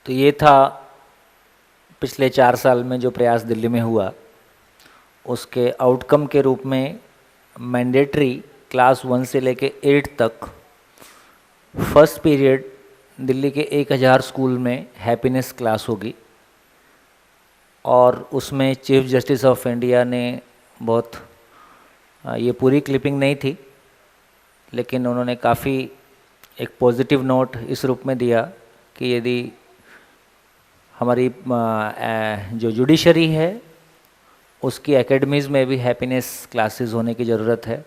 तो ये था पिछले 4 साल में जो प्रयास दिल्ली में हुआ, उसके आउटकम के रूप में मैंडेटरी क्लास 1 से लेके 8 तक फर्स्ट पीरियड दिल्ली के 1000 स्कूल में हैप्पीनेस क्लास होगी। और उसमें चीफ जस्टिस ऑफ इंडिया ने बहुत ये पूरी क्लिपिंग नहीं थी, लेकिन उन्होंने काफ़ी एक पॉजिटिव नोट इस रूप में दिया कि यदि हमारी जो जुडिशरी है उसकी एकेडमीज़ में भी हैप्पीनेस क्लासेस होने की ज़रूरत है,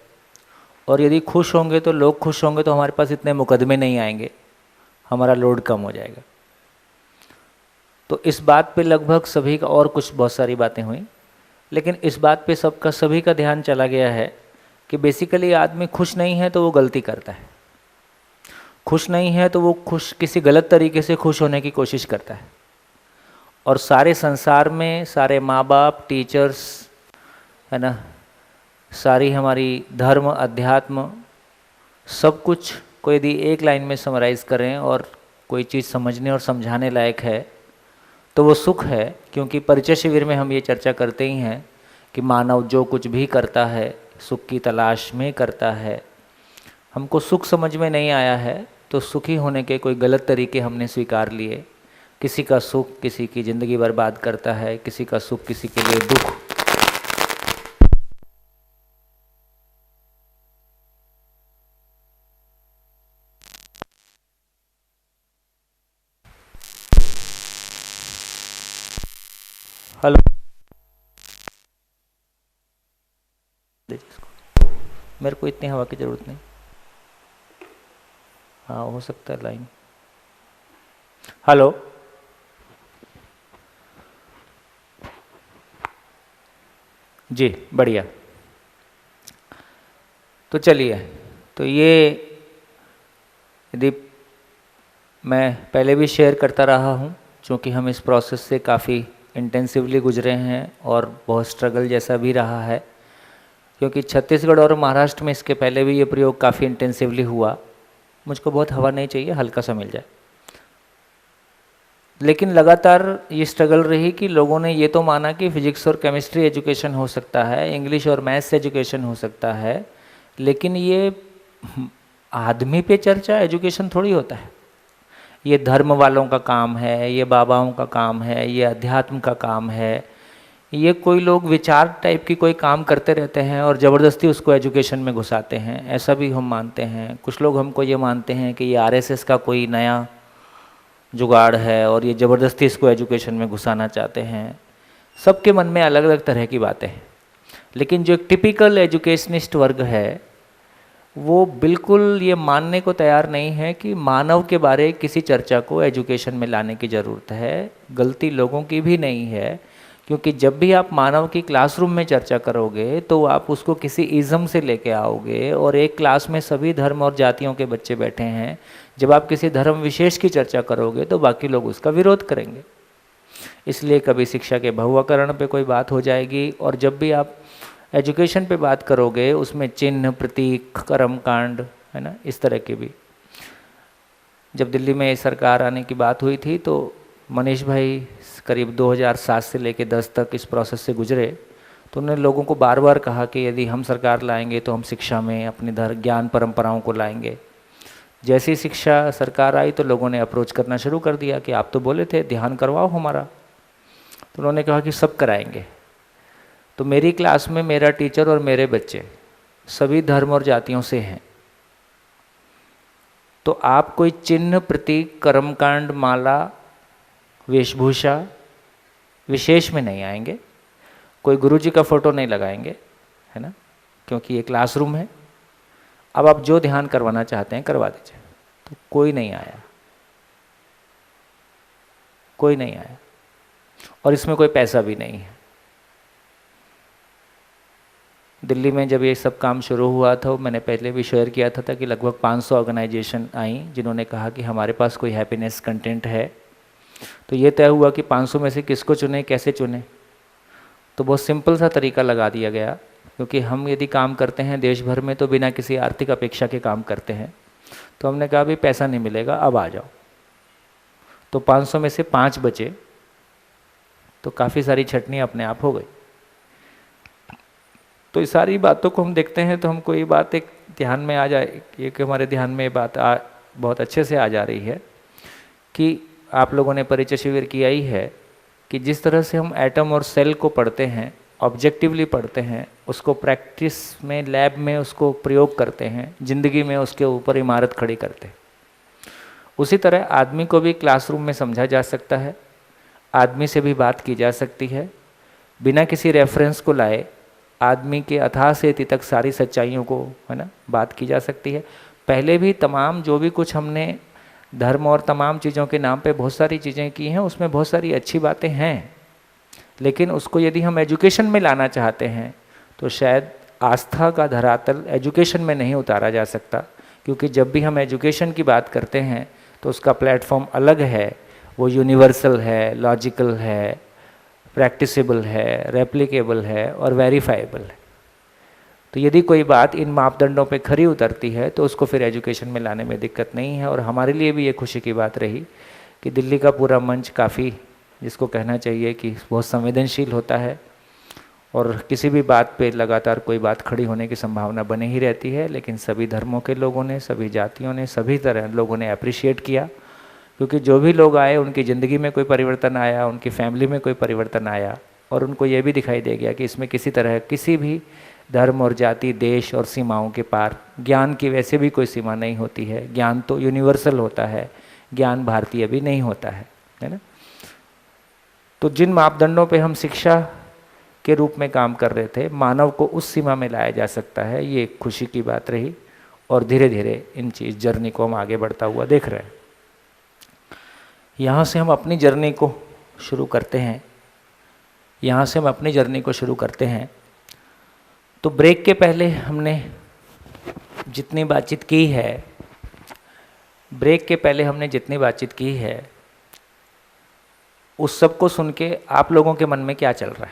और यदि खुश होंगे तो लोग खुश होंगे तो हमारे पास इतने मुकदमे नहीं आएंगे, हमारा लोड कम हो जाएगा। तो इस बात पे लगभग सभी का, और कुछ बहुत सारी बातें हुई, लेकिन इस बात पे सभी का ध्यान चला गया है कि बेसिकली आदमी खुश नहीं है तो वो गलती करता है, खुश नहीं है तो वो किसी गलत तरीके से खुश होने की कोशिश करता है। और सारे संसार में सारे माँ बाप, टीचर्स, है ना, सारी हमारी धर्म, अध्यात्म, सब कुछ को यदि एक लाइन में समराइज़ करें और कोई चीज़ समझने और समझाने लायक है तो वो सुख है। क्योंकि परिचय शिविर में हम ये चर्चा करते ही हैं कि मानव जो कुछ भी करता है सुख की तलाश में करता है। हमको सुख समझ में नहीं आया है तो सुखी होने के कोई गलत तरीके हमने स्वीकार लिए। किसी का सुख किसी की ज़िंदगी बर्बाद करता है, किसी का सुख किसी के लिए दुख। हेलो, मेरे को इतनी हवा की ज़रूरत नहीं। हाँ, हो सकता है लाइन। हेलो, जी बढ़िया। तो चलिए, तो ये यदि मैं पहले भी शेयर करता रहा हूँ, क्योंकि हम इस प्रोसेस से काफ़ी इंटेंसिवली गुजरे हैं और बहुत स्ट्रगल जैसा भी रहा है, क्योंकि छत्तीसगढ़ और महाराष्ट्र में इसके पहले भी ये प्रयोग काफ़ी इंटेंसिवली हुआ। मुझको बहुत हवा नहीं चाहिए, हल्का सा मिल जाए। लेकिन लगातार ये स्ट्रगल रही कि लोगों ने ये तो माना कि फिजिक्स और केमिस्ट्री एजुकेशन हो सकता है, इंग्लिश और मैथ्स एजुकेशन हो सकता है, लेकिन ये आदमी पे चर्चा एजुकेशन थोड़ी होता है। ये धर्म वालों का काम है, ये बाबाओं का काम है, ये अध्यात्म का काम है। ये कोई लोग विचार टाइप की कोई काम करते रहते हैं और ज़बरदस्ती उसको एजुकेशन में घुसाते हैं, ऐसा भी हम मानते हैं। कुछ लोग हमको ये मानते हैं कि ये आरएसएस का कोई नया जुगाड़ है और ये ज़बरदस्ती इसको एजुकेशन में घुसाना चाहते हैं। सबके मन में अलग अलग तरह की बातें हैं, लेकिन जो एक टिपिकल एजुकेशनिस्ट वर्ग है वो बिल्कुल ये मानने को तैयार नहीं है कि मानव के बारे किसी चर्चा को एजुकेशन में लाने की ज़रूरत है। गलती लोगों की भी नहीं है, क्योंकि जब भी आप मानव की क्लासरूम में चर्चा करोगे तो आप उसको किसी इज़म से लेके आओगे, और एक क्लास में सभी धर्म और जातियों के बच्चे बैठे हैं। जब आप किसी धर्म विशेष की चर्चा करोगे तो बाकी लोग उसका विरोध करेंगे। इसलिए कभी शिक्षा के बहुआकरण पे कोई बात हो जाएगी, और जब भी आप एजुकेशन पे बात करोगे उसमें चिन्ह, प्रतीक, कर्मकांड, है ना, इस तरह के भी। जब दिल्ली में सरकार आने की बात हुई थी तो मनीष भाई करीब 2007 से लेकर 10 तक इस प्रोसेस से गुजरे, तो उन्होंने लोगों को बार बार कहा कि यदि हम सरकार लाएंगे तो हम शिक्षा में अपनी ज्ञान परंपराओं को लाएंगे। जैसी शिक्षा सरकार आई तो लोगों ने अप्रोच करना शुरू कर दिया कि आप तो बोले थे ध्यान करवाओ हमारा। तो उन्होंने कहा कि सब कराएंगे। तो मेरी क्लास में मेरा टीचर और मेरे बच्चे सभी धर्म और जातियों से हैं। तो आप कोई चिन्ह, प्रतीक, कर्मकांड, माला, वेशभूषा विशेष में नहीं आएंगे, कोई गुरुजी का फोटो नहीं लगाएंगे, है ना, क्योंकि ये क्लासरूम है। अब आप जो ध्यान करवाना चाहते हैं करवा दीजिए। तो कोई नहीं आया, कोई नहीं आया, और इसमें कोई पैसा भी नहीं है। दिल्ली में जब ये सब काम शुरू हुआ था, मैंने पहले भी शेयर किया था कि लगभग 500 ऑर्गेनाइजेशन आई जिन्होंने कहा कि हमारे पास कोई हैप्पीनेस कंटेंट है। तो ये तय हुआ कि 500 में से किसको चुने, कैसे चुने। तो बहुत सिंपल सा तरीका लगा दिया गया, क्योंकि हम यदि काम करते हैं देश भर में तो बिना किसी आर्थिक अपेक्षा के काम करते हैं। तो हमने कहा भाई पैसा नहीं मिलेगा, अब आ जाओ। तो 500 में से 5 बचे, तो काफ़ी सारी छटनी अपने आप हो गई। तो इस सारी बातों को हम देखते हैं तो हमको ये बात एक ध्यान में आ जाए, ये कि हमारे ध्यान में ये बात बहुत अच्छे से आ जा रही है कि आप लोगों ने परिचय शिविर किया ही है कि जिस तरह से हम एटम और सेल को पढ़ते हैं, ऑब्जेक्टिवली पढ़ते हैं, उसको प्रैक्टिस में लैब में उसको प्रयोग करते हैं, ज़िंदगी में उसके ऊपर इमारत खड़ी करते हैं, उसी तरह आदमी को भी क्लासरूम में समझा जा सकता है, आदमी से भी बात की जा सकती है, बिना किसी रेफरेंस को लाए आदमी के अथाह से अति तक सारी सच्चाइयों को, है ना, बात की जा सकती है। पहले भी तमाम जो भी कुछ हमने धर्म और तमाम चीज़ों के नाम पे बहुत सारी चीज़ें की हैं, उसमें बहुत सारी अच्छी बातें हैं, लेकिन उसको यदि हम एजुकेशन में लाना चाहते हैं तो शायद आस्था का धरातल एजुकेशन में नहीं उतारा जा सकता, क्योंकि जब भी हम एजुकेशन की बात करते हैं तो उसका प्लेटफॉर्म अलग है, वो यूनिवर्सल है, लॉजिकल है, प्रैक्टिसेबल है, रेप्लिकेबल है और वेरीफाइबल है। तो यदि कोई बात इन मापदंडों पे खरी उतरती है तो उसको फिर एजुकेशन में लाने में दिक्कत नहीं है। और हमारे लिए भी ये खुशी की बात रही कि दिल्ली का पूरा मंच काफ़ी, जिसको कहना चाहिए कि बहुत संवेदनशील होता है और किसी भी बात पे लगातार कोई बात खड़ी होने की संभावना बनी ही रहती है, लेकिन सभी धर्मों के लोगों ने, सभी जातियों ने, सभी तरह लोगों ने अप्रिशिएट किया, क्योंकि जो भी लोग आए उनकी ज़िंदगी में कोई परिवर्तन आया, उनकी फैमिली में कोई परिवर्तन आया, और उनको ये भी दिखाई दे गया कि इसमें किसी तरह किसी भी धर्म और जाति, देश और सीमाओं के पार ज्ञान की वैसे भी कोई सीमा नहीं होती है। ज्ञान तो यूनिवर्सल होता है, ज्ञान भारतीय भी नहीं होता है ना। तो जिन मापदंडों पे हम शिक्षा के रूप में काम कर रहे थे, मानव को उस सीमा में लाया जा सकता है, ये एक खुशी की बात रही। और धीरे धीरे इन चीज़ जर्नी को हम आगे बढ़ता हुआ देख रहे हैं। यहाँ से हम अपनी जर्नी को शुरू करते हैं, यहाँ से हम अपनी जर्नी को शुरू करते हैं। तो ब्रेक के पहले हमने जितनी बातचीत की है, उस सब को सुन के आप लोगों के मन में क्या चल रहा है?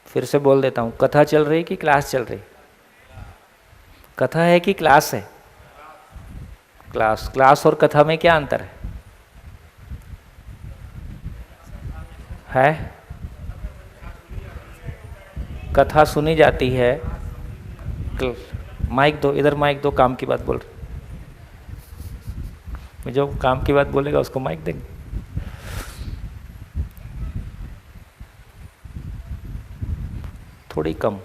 फिर से बोल देता हूँ, कथा चल रही कि क्लास चल रही? कथा है कि क्लास है? क्लास और कथा में क्या अंतर है? कथा सुनी जाती है, माइक दो, इधर माइक दो, काम की बात बोल रहे, जो काम की बात बोलेगा उसको माइक देंगे। थोड़ी कम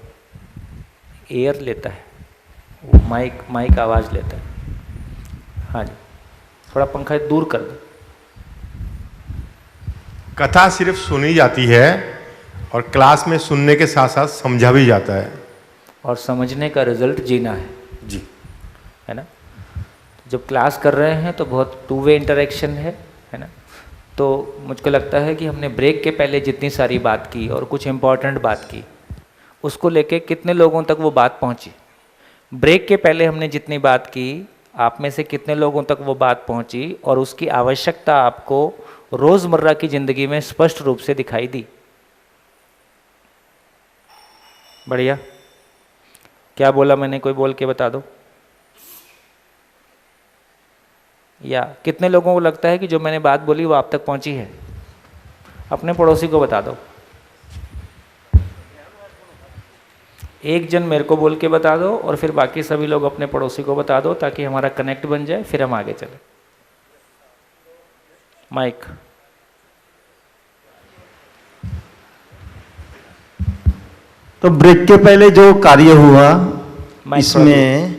एयर लेता है वो, माइक आवाज़ लेता है। हाँ जी, थोड़ा पंखा दूर कर दो। कथा सिर्फ सुनी जाती है और क्लास में सुनने के साथ साथ समझा भी जाता है, और समझने का रिजल्ट जीना है जी, है ना। जब क्लास कर रहे हैं तो बहुत टू वे इंटरेक्शन है ना। तो मुझको लगता है कि हमने ब्रेक के पहले जितनी सारी बात की और कुछ इम्पॉर्टेंट बात की, उसको लेके कितने लोगों तक वो बात पहुंची? ब्रेक के पहले हमने जितनी बात की, आप में से कितने लोगों तक वो बात पहुंची और उसकी आवश्यकता आपको रोज़मर्रा की ज़िंदगी में स्पष्ट रूप से दिखाई दी? बढ़िया। क्या बोला मैंने, कोई बोल के बता दो। या कितने लोगों को लगता है कि जो मैंने बात बोली वो आप तक पहुंची है? अपने पड़ोसी को बता दो। एक जन मेरे को बोल के बता दो और फिर बाकी सभी लोग अपने पड़ोसी को बता दो, ताकि हमारा कनेक्ट बन जाए, फिर हम आगे चले। माइक। तो ब्रेक के पहले जो कार्य हुआ, इसमें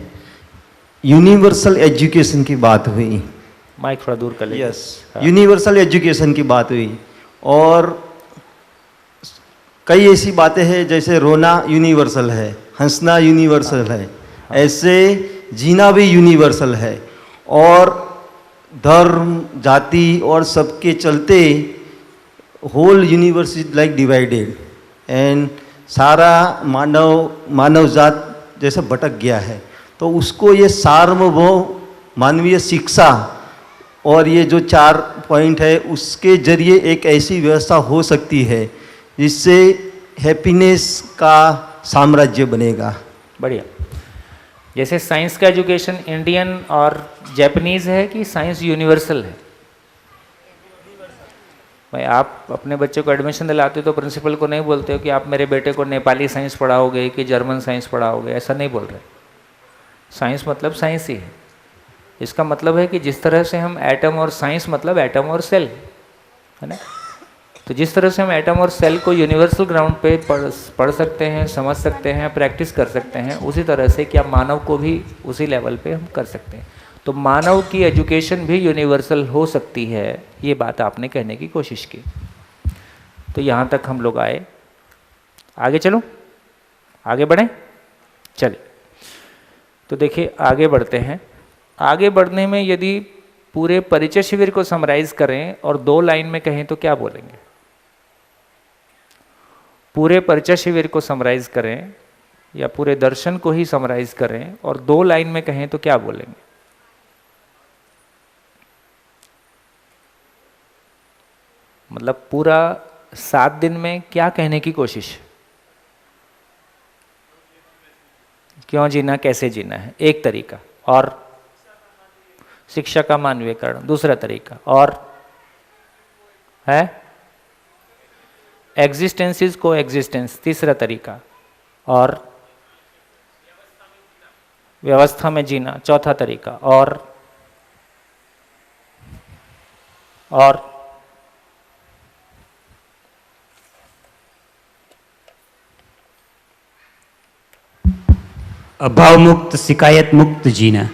यूनिवर्सल एजुकेशन की बात हुई। माइक थोड़ा दूर कर ले। यस, यूनिवर्सल एजुकेशन की बात हुई, और कई ऐसी बातें हैं जैसे रोना यूनिवर्सल है, हंसना यूनिवर्सल है, ऐसे जीना भी यूनिवर्सल है। और धर्म, जाति और सबके चलते whole universe is like divided, and सारा मानव जात जैसे भटक गया है। तो उसको ये सार्वभौम मानवीय शिक्षा और ये जो 4 पॉइंट है, उसके जरिए एक ऐसी व्यवस्था हो सकती है जिससे हैप्पीनेस का साम्राज्य बनेगा। बढ़िया। जैसे साइंस का एजुकेशन इंडियन और जापानीज है कि साइंस यूनिवर्सल है? भाई आप अपने बच्चे को एडमिशन दिलाते हो तो प्रिंसिपल को नहीं बोलते हो कि आप मेरे बेटे को नेपाली साइंस पढ़ाओगे कि जर्मन साइंस पढ़ाओगे, ऐसा नहीं बोल रहे। साइंस मतलब साइंस ही है। इसका मतलब है कि जिस तरह से हम एटम और साइंस मतलब एटम और सेल, है ना? तो जिस तरह से हम एटम और सेल को यूनिवर्सल ग्राउंड पे पढ़ सकते हैं, समझ सकते हैं, प्रैक्टिस कर सकते हैं, उसी तरह से क्या मानव को भी उसी लेवल पे हम कर सकते हैं। तो मानव की एजुकेशन भी यूनिवर्सल हो सकती है, ये बात आपने कहने की कोशिश की। तो यहाँ तक हम लोग आए। आगे चलो, आगे बढ़ें, चलिए। तो देखिए आगे बढ़ते हैं। आगे बढ़ने में यदि पूरे परिचय शिविर को समराइज करें और 2 लाइन में कहें तो क्या बोलेंगे? पूरे परिचय शिविर को समराइज करें या पूरे दर्शन को ही समराइज करें और 2 लाइन में कहें तो क्या बोलेंगे? मतलब पूरा 7 दिन में क्या कहने की कोशिश? क्यों जीना, कैसे जीना है एक तरीका, और शिक्षा का मानवीयकरण दूसरा तरीका, और है एग्जिस्टेंस इज को एग्जिस्टेंस तीसरा तरीका, और व्यवस्था में जीना चौथा तरीका, और अभाव मुक्त शिकायत मुक्त जीना।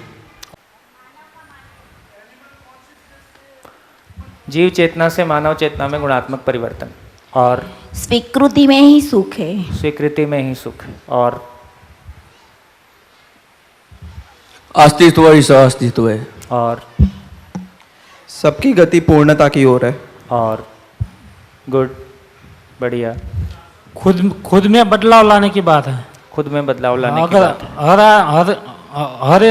जीव चेतना से मानव चेतना में गुणात्मक परिवर्तन, और स्वीकृति में ही सुख है। स्वीकृति में ही सुख है, और अस्तित्व ही सह-अस्तित्व है, और सबकी गति पूर्णता की ओर है, और गुड, बढ़िया। खुद में बदलाव लाने की बात है। खुद में बदलाव लाने की अगर बात है।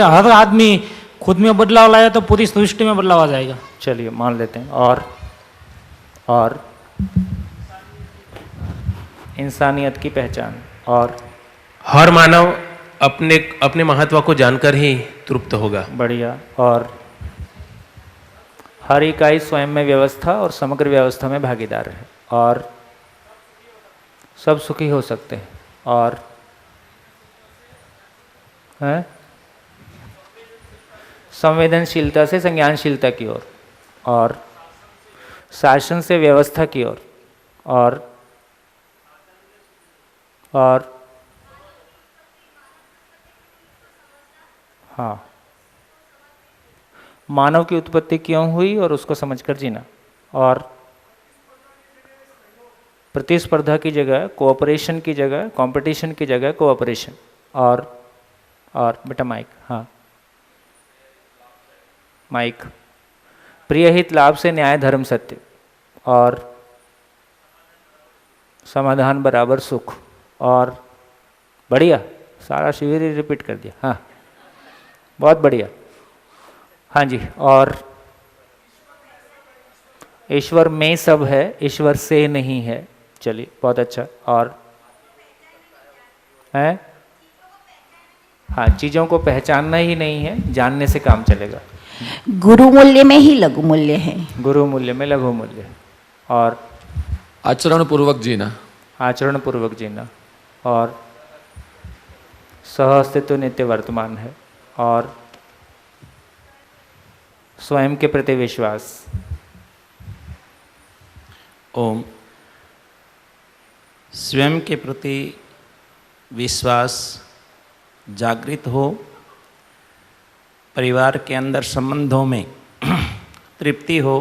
हर आदमी खुद में बदलाव लाया तो पूरी सृष्टि में बदलाव आ जाएगा। चलिए मान लेते हैं। और इंसानियत की पहचान, और हर मानव अपने अपने महत्व को जानकर ही तृप्त होगा। बढ़िया। और हर इकाई स्वयं में व्यवस्था और समग्र व्यवस्था में भागीदार है, और सब सुखी हो सकते हैं, और है संवेदनशीलता से संज्ञानशीलता की ओर, और शासन से व्यवस्था की ओर, और हाँ, मानव की उत्पत्ति क्यों हुई और उसको समझकर जीना, और प्रतिस्पर्धा की जगह कोऑपरेशन की जगह कंपटीशन की जगह कोऑपरेशन, और बेटा माइक, हाँ माइक, प्रिय हित लाभ से न्याय धर्म सत्य, और समाधान बराबर सुख, और बढ़िया, सारा शिविर ही रिपीट कर दिया। हाँ बहुत बढ़िया, हाँ जी। और ईश्वर में सब है, ईश्वर से नहीं है। चलिए बहुत अच्छा। और है हाँ, चीज़ों को पहचानना ही नहीं है, जानने से काम चलेगा। गुरु मूल्य में ही लघु मूल्य है। गुरु मूल्य में लघु मूल्य, और आचरण पूर्वक जीना, आचरण पूर्वक जीना, और सह अस्तित्व नित्य वर्तमान है, और स्वयं के प्रति विश्वास। ओम। स्वयं के प्रति विश्वास जागृत हो, परिवार के अंदर संबंधों में तृप्ति हो,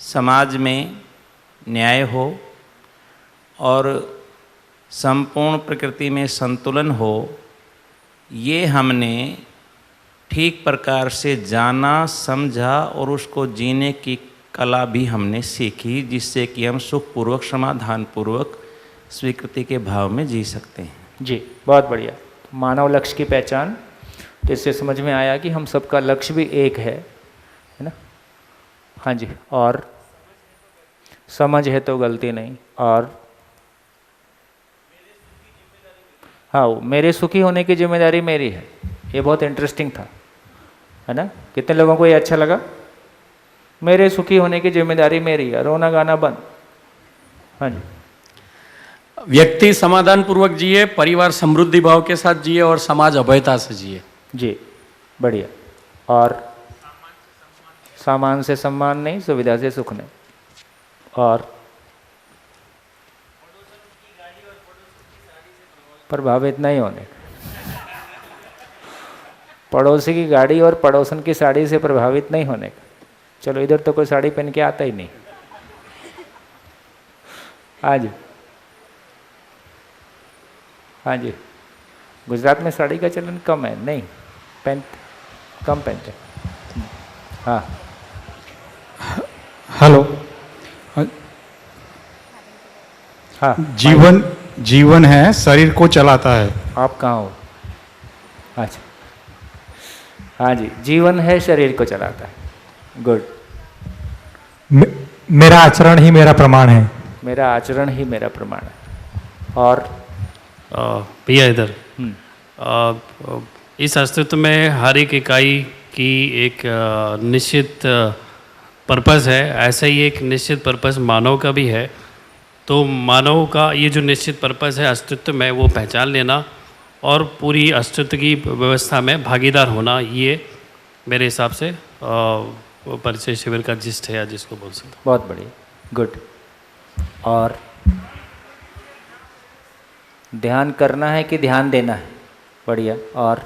समाज में न्याय हो, और संपूर्ण प्रकृति में संतुलन हो, ये हमने ठीक प्रकार से जाना, समझा, और उसको जीने की कला भी हमने सीखी, जिससे कि हम सुखपूर्वक, समाधानपूर्वक स्वीकृति के भाव में जी सकते हैं। जी बहुत बढ़िया। मानव लक्ष्य की पहचान, तो इससे समझ में आया कि हम सबका लक्ष्य भी एक है ना? हाँ जी। और समझ है तो गलती नहीं, और हाँ, मेरे सुखी होने की जिम्मेदारी मेरी है। ये बहुत इंटरेस्टिंग था, है ना? कितने लोगों को ये अच्छा लगा? मेरे सुखी होने की जिम्मेदारी मेरी है, रोना गाना बंद। हाँ जी। व्यक्ति समाधान पूर्वक जिए, परिवार समृद्धि भाव के साथ जिए और समाज अभयता से जिए। जी, बढ़िया। और सामान से सम्मान नहीं, सुविधा से सुख नहीं। और प्रभावित नहीं होने, पड़ोसी की गाड़ी और पड़ोसन की साड़ी से प्रभावित नहीं होने का। चलो, इधर तो कोई साड़ी पहन के आता ही नहीं आज। हाँ जी, गुजरात में साड़ी का चलन कम है, नहीं कम पहनते। हाँ, हेलो। हाँ। जीवन है, शरीर को चलाता है। आप कहाँ हो? अच्छा, हाँ जी, जीवन है, शरीर को चलाता है। गुड। मेरा आचरण ही मेरा प्रमाण है। मेरा आचरण ही मेरा प्रमाण है। और भैया इधर, इस अस्तित्व में हर एक इकाई की एक निश्चित पर्पस है, ऐसा ही एक निश्चित पर्पस मानव का भी है। तो मानव का ये जो निश्चित पर्पस है अस्तित्व में, वो पहचान लेना और पूरी अस्तित्व की व्यवस्था में भागीदार होना, ये मेरे हिसाब से परिचय शिविर का जिस्ट है, या जिसको बोल सकते। बहुत बढ़िया, गुड। और ध्यान करना है कि ध्यान देना है? बढ़िया। और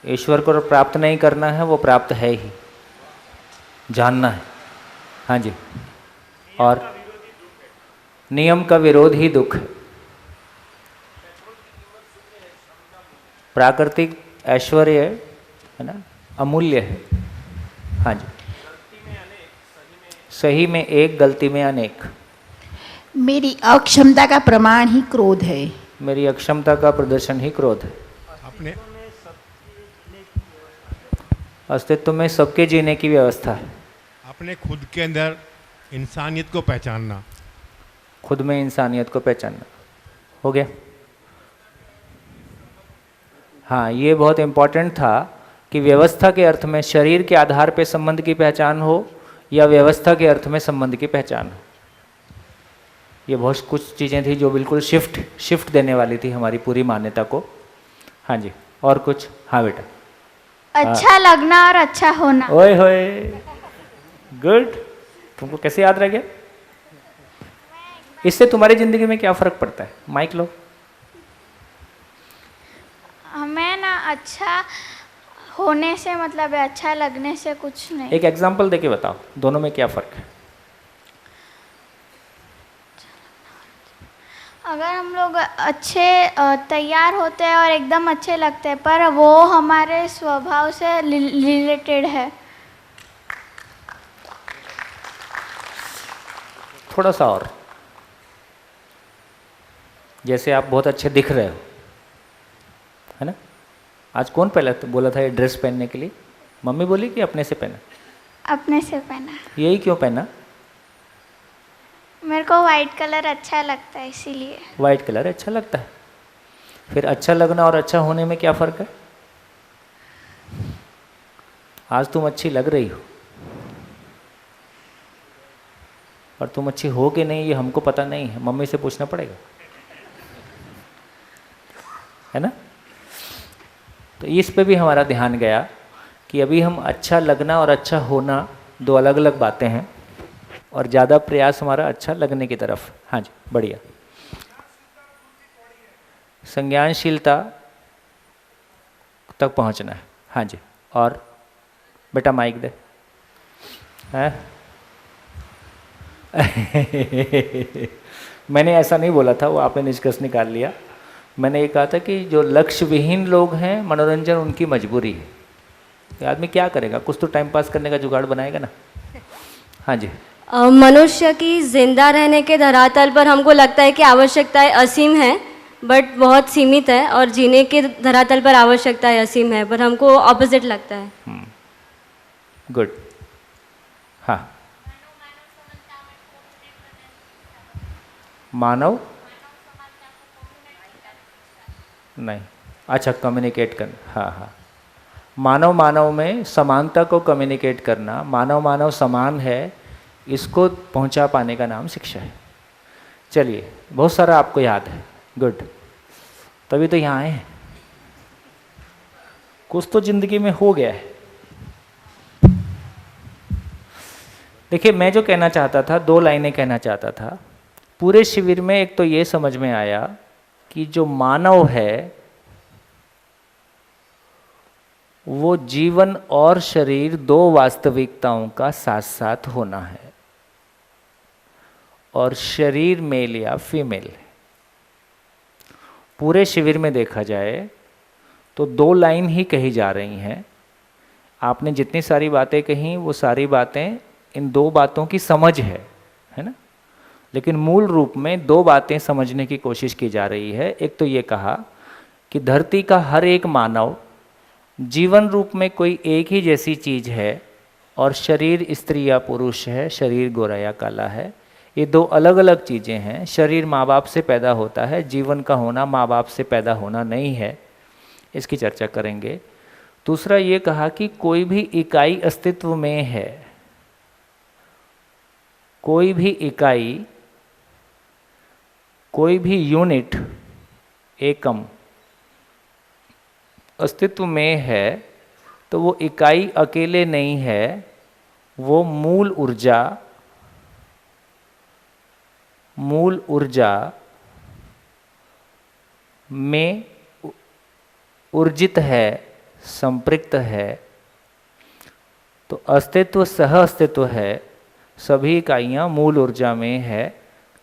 ईश्वर को प्राप्त नहीं करना है, वो प्राप्त है ही, जानना है। हाँ जी। और नियम का विरोध ही दुख है। प्राकृतिक ऐश्वर्य है ना, अमूल्य है। हाँ जी। सही में एक, गलती में अनेक। मेरी अक्षमता का प्रमाण ही क्रोध है। मेरी अक्षमता का प्रदर्शन ही क्रोध है। अपने अस्तित्व में सबके जीने की व्यवस्था है। अपने खुद के अंदर इंसानियत को पहचानना। खुद में इंसानियत को पहचानना। हो गया? हाँ, ये बहुत इम्पोर्टेंट था कि व्यवस्था के अर्थ में शरीर के आधार पे संबंध की पहचान हो या व्यवस्था के अर्थ में संबंध की पहचान हो। ये बहुत कुछ चीज़ें थी जो बिल्कुल शिफ्ट देने वाली थी हमारी पूरी मान्यता को। हाँ जी। और कुछ? हाँ बेटा। अच्छा लगना और अच्छा होना। ओए होए, गुड। तुमको कैसे याद रह गया? इससे तुम्हारी जिंदगी में क्या फर्क पड़ता है? माइक लो। हमें ना अच्छा होने से मतलब है, अच्छा लगने से कुछ नहीं। एक एग्जांपल देके बताओ, दोनों में क्या फर्क है? अगर हम लोग अच्छे तैयार होते हैं और एकदम अच्छे लगते हैं, पर वो हमारे स्वभाव से रिलेटेड है। थोड़ा सा और। जैसे आप बहुत अच्छे दिख रहे हो, है ना? आज कौन पहले बोला था ये ड्रेस पहनने के लिए? मम्मी बोली कि अपने से पहना? अपने से पहना। यही क्यों पहना? मेरे को वाइट कलर अच्छा लगता है, इसीलिए। वाइट कलर अच्छा लगता है। फिर अच्छा लगना और अच्छा होने में क्या फ़र्क है? आज तुम अच्छी लग रही हो, और तुम अच्छी हो कि नहीं ये हमको पता नहीं है, मम्मी से पूछना पड़ेगा, है ना? तो इस पे भी हमारा ध्यान गया कि अभी हम अच्छा लगना और अच्छा होना दो अलग अलग बातें हैं, और ज़्यादा प्रयास हमारा अच्छा लगने की तरफ। हाँ जी, बढ़िया। संज्ञानशीलता तक पहुंचना है। हाँ जी। और बेटा माइक दे। हैं? मैंने ऐसा नहीं बोला था, वो आपने निष्कर्ष निकाल लिया। मैंने ये कहा था कि जो लक्ष्य विहीन लोग हैं, मनोरंजन उनकी मजबूरी है। तो आदमी क्या करेगा? कुछ तो टाइम पास करने का जुगाड़ बनाएगा ना। हाँ जी। मनुष्य की जिंदा रहने के धरातल पर हमको लगता है कि आवश्यकताएं असीम है, बट बहुत सीमित है, और जीने के धरातल पर आवश्यकताएं असीम है, पर हमको ऑपोजिट लगता है। गुड। हाँ। मानव नहीं, अच्छा, कम्युनिकेट करना, हाँ हाँ। मानव मानव में समानता को कम्युनिकेट करना, मानव मानव समान है, इसको पहुंचा पाने का नाम शिक्षा है। चलिए, बहुत सारा आपको याद है, गुड, तभी तो यहाँ आए हैं, कुछ तो जिंदगी में हो गया है। देखिए, मैं जो कहना चाहता था, 2 लाइनें कहना चाहता था पूरे शिविर में। एक तो ये समझ में आया कि जो मानव है वो जीवन और शरीर 2 वास्तविकताओं का साथ साथ होना है, और शरीर मेल या फीमेल है। पूरे शिविर में देखा जाए तो 2 लाइन ही कही जा रही हैं। आपने जितनी सारी बातें कही वो सारी बातें इन 2 बातों की समझ है ना, लेकिन मूल रूप में 2 बातें समझने की कोशिश की जा रही है। एक तो ये कहा कि धरती का हर एक मानव जीवन रूप में कोई एक ही जैसी चीज है, और शरीर स्त्री या पुरुष है, शरीर गोरा या काला है, ये 2 अलग अलग चीज़ें हैं। शरीर माँ बाप से पैदा होता है, जीवन का होना माँ बाप से पैदा होना नहीं है, इसकी चर्चा करेंगे। दूसरा ये कहा कि कोई भी इकाई अस्तित्व में है, कोई भी इकाई, कोई भी यूनिट, एकम अस्तित्व में है, तो वो इकाई अकेले नहीं है, वो मूल ऊर्जा में ऊर्जित है, संपृक्त है। तो अस्तित्व सह अस्तित्व है, सभी इकाइयाँ मूल ऊर्जा में है,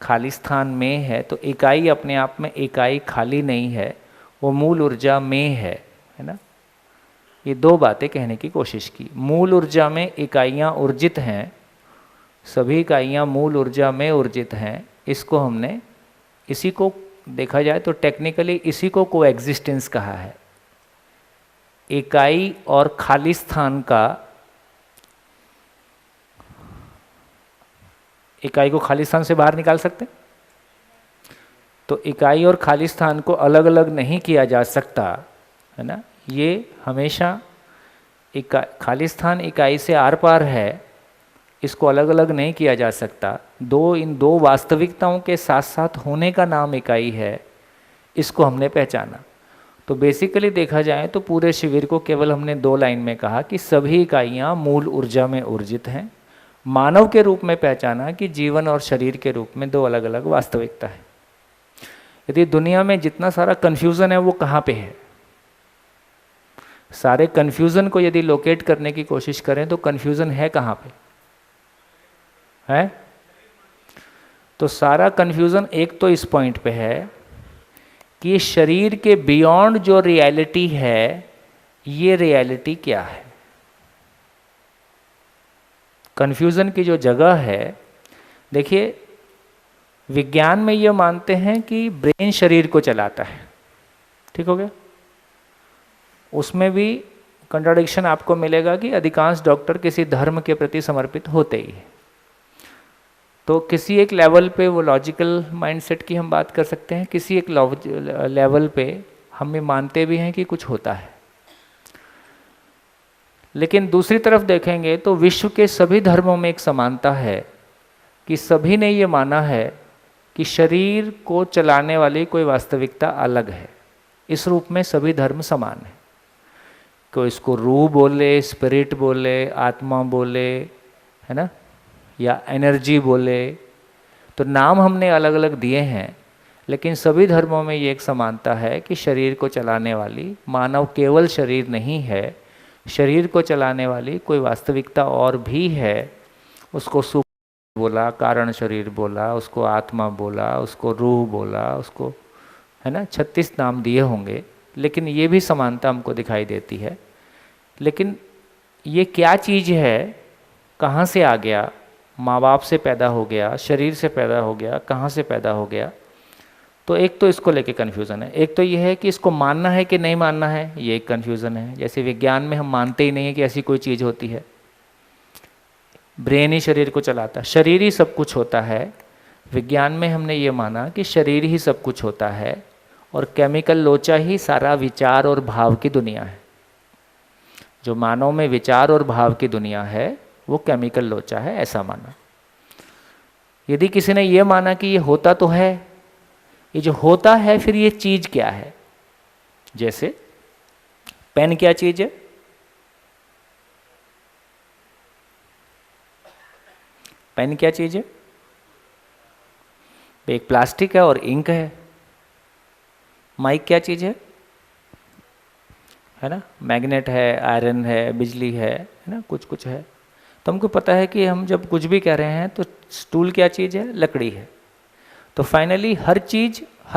खाली स्थान में है। तो इकाई अपने आप में इकाई खाली नहीं है, वो मूल ऊर्जा में है ना। ये 2 बातें कहने की कोशिश की। मूल ऊर्जा में इकाइयाँ ऊर्जित हैं, सभी इकाइयाँ मूल ऊर्जा में ऊर्जित हैं। इसको हमने, इसी को देखा जाए तो टेक्निकली इसी को कोएग्जिस्टेंस कहा है। इकाई और खाली स्थान का, इकाई को खाली स्थान से बाहर निकाल सकते, तो इकाई और खाली स्थान को अलग अलग नहीं किया जा सकता, है ना। ये हमेशा खाली स्थान इकाई से आर पार है, इसको अलग अलग नहीं किया जा सकता। इन दो वास्तविकताओं के साथ साथ होने का नाम इकाई है, इसको हमने पहचाना। तो बेसिकली देखा जाए तो पूरे शिविर को केवल हमने 2 लाइन में कहा कि सभी इकाइयाँ मूल ऊर्जा में ऊर्जित हैं। मानव के रूप में पहचाना कि जीवन और शरीर के रूप में 2 अलग अलग वास्तविकता है। यदि दुनिया में जितना सारा कन्फ्यूज़न है वो कहाँ पे है, सारे कन्फ्यूज़न को यदि लोकेट करने की कोशिश करें तो कन्फ्यूज़न है कहाँ पे है? तो सारा कन्फ्यूज़न एक तो इस पॉइंट पे है कि शरीर के बियॉन्ड जो रियलिटी है, ये रियलिटी क्या है। कन्फ्यूज़न की जो जगह है, देखिए विज्ञान में ये मानते हैं कि ब्रेन शरीर को चलाता है, ठीक हो गया। उसमें भी कंट्राडिक्शन आपको मिलेगा कि अधिकांश डॉक्टर किसी धर्म के प्रति समर्पित होते ही हैं। तो किसी एक लेवल पे वो लॉजिकल माइंडसेट की हम बात कर सकते हैं, किसी एक लेवल पे हम ये मानते भी हैं कि कुछ होता है। लेकिन दूसरी तरफ देखेंगे तो विश्व के सभी धर्मों में एक समानता है कि सभी ने ये माना है कि शरीर को चलाने वाली कोई वास्तविकता अलग है। इस रूप में सभी धर्म समान है। कोई इसको रूह बोले, स्पिरिट बोले, आत्मा बोले, है ना, या एनर्जी बोले, तो नाम हमने अलग अलग दिए हैं, लेकिन सभी धर्मों में ये एक समानता है कि शरीर को चलाने वाली, मानव केवल शरीर नहीं है, शरीर को चलाने वाली कोई वास्तविकता और भी है। उसको सुख बोला, कारण शरीर बोला, उसको आत्मा बोला, उसको रूह बोला, उसको, है ना, 36 नाम दिए होंगे, लेकिन ये भी समानता हमको दिखाई देती है। लेकिन ये क्या चीज़ है, कहाँ से आ गया, माँ बाप से पैदा हो गया, शरीर से पैदा हो गया, कहाँ से पैदा हो गया, तो एक तो इसको लेके कन्फ्यूज़न है। एक तो ये है कि इसको मानना है कि नहीं मानना है, ये एक कन्फ्यूज़न है। जैसे विज्ञान में हम मानते ही नहीं है कि ऐसी कोई चीज़ होती है, ब्रेन ही शरीर को चलाता, शरीर ही सब कुछ होता है। विज्ञान में हमने ये माना कि शरीर ही सब कुछ होता है और केमिकल लोचा ही सारा विचार और भाव की दुनिया है। जो मानव में विचार और भाव की दुनिया है वो केमिकल लोचा है, ऐसा माना। यदि किसी ने ये माना कि ये होता तो है, ये जो होता है फिर ये चीज क्या है? जैसे पेन क्या चीज है? पेन क्या चीज है? एक प्लास्टिक है और इंक है। माइक क्या चीज है ना? मैग्नेट है, आयरन है, बिजली है ना, कुछ कुछ है। तो हमको पता है कि हम जब कुछ भी कह रहे हैं तो स्टूल क्या चीज़ है? लकड़ी है। तो फाइनली हर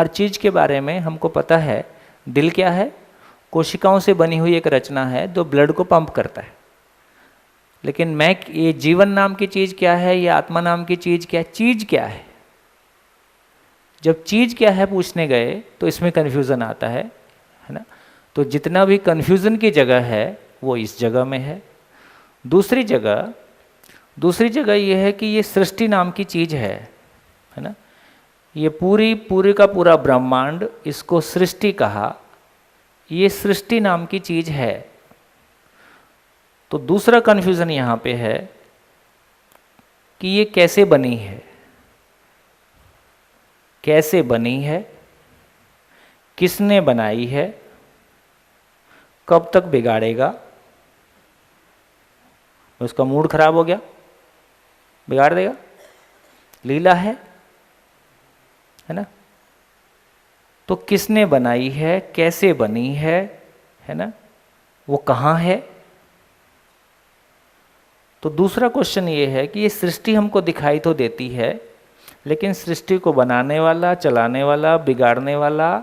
चीज़ के बारे में हमको पता है। दिल क्या है? कोशिकाओं से बनी हुई एक रचना है जो ब्लड को पंप करता है। लेकिन मैं ये जीवन नाम की चीज़ क्या है, ये आत्मा नाम की चीज़ क्या है? चीज़ क्या है? जब चीज़ क्या है पूछने गए तो इसमें कन्फ्यूज़न आता है ना। तो जितना भी कन्फ्यूज़न की जगह है वो इस जगह में है। दूसरी जगह ये है कि ये सृष्टि नाम की चीज़ है ना। ये पूरी का पूरा ब्रह्मांड, इसको सृष्टि कहा, ये सृष्टि नाम की चीज़ है। तो दूसरा कन्फ्यूज़न यहाँ पे है कि ये कैसे बनी है, कैसे बनी है, किसने बनाई है, कब तक बिगाड़ेगा। उसका मूड खराब हो गया, बिगाड़ देगा। लीला है ना। तो किसने बनाई है, कैसे बनी है ना, वो कहाँ है। तो दूसरा क्वेश्चन ये है कि ये सृष्टि हमको दिखाई तो देती है, लेकिन सृष्टि को बनाने वाला, चलाने वाला, बिगाड़ने वाला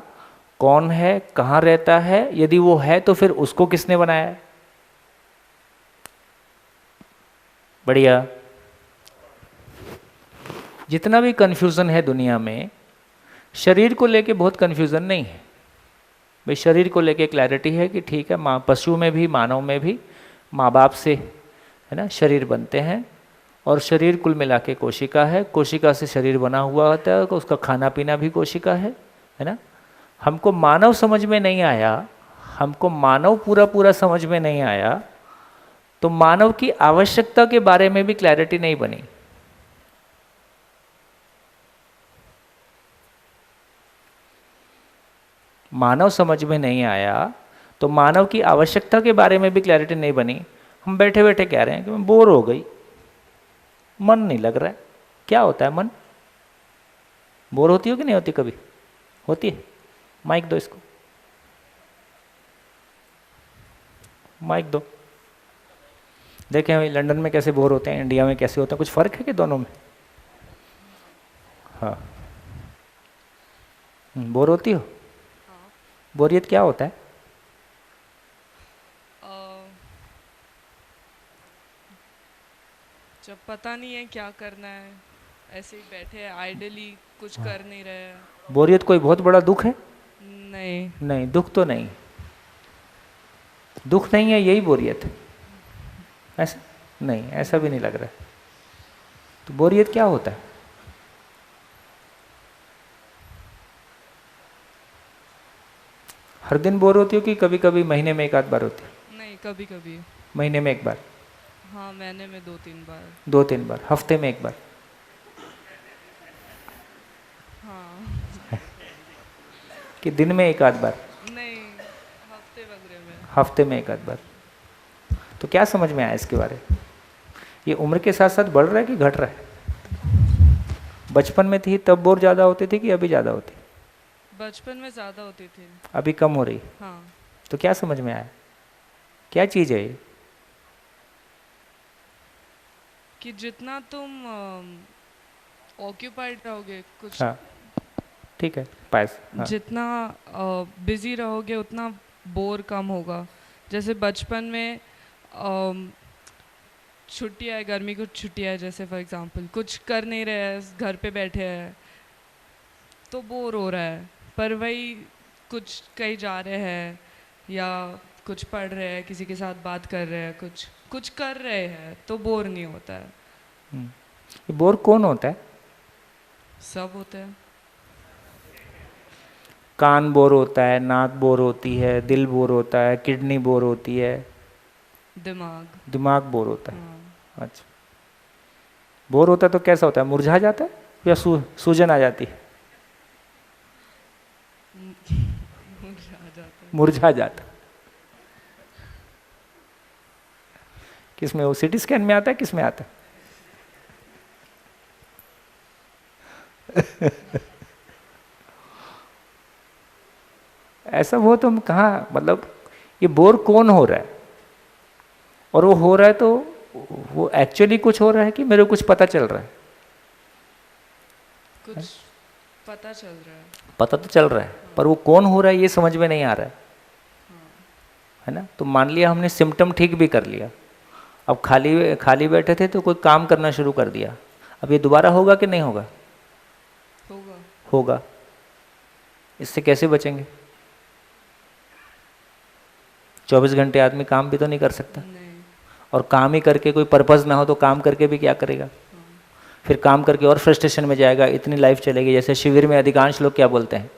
कौन है, कहाँ रहता है? यदि वो है तो फिर उसको किसने बनाया है? बढ़िया। जितना भी कन्फ्यूज़न है दुनिया में, शरीर को लेके बहुत कन्फ्यूज़न नहीं है भाई। शरीर को लेके क्लैरिटी है कि ठीक है, पशु में भी मानव में भी माँ बाप से है ना शरीर बनते हैं, और शरीर कुल मिला के कोशिका है। कोशिका से शरीर बना हुआ होता है, उसका खाना पीना भी कोशिका है ना। हमको मानव समझ में नहीं आया, हमको मानव पूरा समझ में नहीं आया, तो मानव की आवश्यकता के बारे में भी क्लैरिटी नहीं बनी। मानव समझ में नहीं आया तो मानव की आवश्यकता के बारे में भी क्लैरिटी नहीं बनी। हम बैठे बैठे कह रहे हैं कि मैं बोर हो गई, मन नहीं लग रहा है। क्या होता है मन? बोर होती हो कि नहीं होती? कभी होती है? माइक दो इसको, माइक दो। देखें भाई, लंदन में कैसे बोर होते हैं, इंडिया में कैसे होते हैं, कुछ फर्क है कि दोनों में? हाँ, बोर होती हो? बोरियत क्या होता है? जब पता नहीं है क्या करना है, ऐसे ही बैठे हैं आइडली, कुछ कर नहीं रहे हैं। बोरियत कोई बहुत बड़ा दुख है? नहीं, दुख तो नहीं, दुख नहीं है, यही बोरियत है। ऐसा नहीं, ऐसा भी नहीं लग रहा है। तो बोरियत क्या होता है? हर दिन बोर होती हो कि कभी कभी महीने में एक आध बार होती है? नहीं, कभी कभी। महीने में एक बार? हाँ, महीने में 2-3 बार। 2-3 बार? हफ्ते में एक बार? हाँ। कि दिन में एक आध बार? नहीं, हफ्ते वगैरह में। हफ्ते में एक आध बार। तो क्या समझ में आया इसके बारे में? ये उम्र के साथ साथ बढ़ रहा है कि घट रहा है? बचपन में थी तब बोर ज़्यादा होती थी कि अभी ज़्यादा होती? बचपन में ज़्यादा होती थी। अभी कम हो रही? हाँ। तो क्या समझ में आया, क्या चीज़ है ये? कि जितना तुम ऑक्यूपाइड रहोगे कुछ, हाँ, ठीक है, पास। हाँ। जितना बिजी रहोगे उतना बोर कम होगा। जैसे बचपन में छुट्टियाँ है, गर्मी की छुट्टियाँ है, जैसे फॉर एग्जांपल कुछ कर नहीं रहे हैं, घर पे बैठे हैं तो बोर हो रहा है। पर वही कुछ कहीं जा रहे हैं या कुछ पढ़ रहे हैं, किसी के साथ बात कर रहे हैं, कुछ कर रहे हैं तो बोर नहीं होता है। ये बोर कौन होता है? सब होते हैं। कान बोर होता है, नाक बोर होती है, दिल बोर होता है, किडनी बोर होती है, दिमाग बोर होता है। अच्छा, बोर होता है तो कैसा होता है? मुरझा जाता है या सूजन आ जाती है? मुरझा जाता। किस में? वो सिटी स्कैन में आता है, किस में आता है? ऐसा वो तुम कहाँ, मतलब ये बोर कौन हो रहा है? और वो हो रहा है तो वो एक्चुअली कुछ हो रहा है कि मेरे को कुछ पता चल रहा है? कुछ पता चल रहा है। पता तो चल रहा है, पर वो कौन हो रहा है ये समझ में नहीं आ रहा है ना? तो मान लिया हमने सिम्टम ठीक भी कर लिया, अब खाली बैठे थे तो कोई काम करना शुरू कर दिया, अब ये दोबारा होगा कि नहीं होगा? होगा। इससे कैसे बचेंगे? 24 घंटे आदमी काम भी तो नहीं कर सकता, और काम ही करके कोई पर्पस ना हो तो काम करके भी क्या करेगा? फिर काम करके और फ्रस्ट्रेशन में जाएगा, इतनी लाइफ चलेगी। जैसे शिविर में अधिकांश लोग क्या बोलते हैं?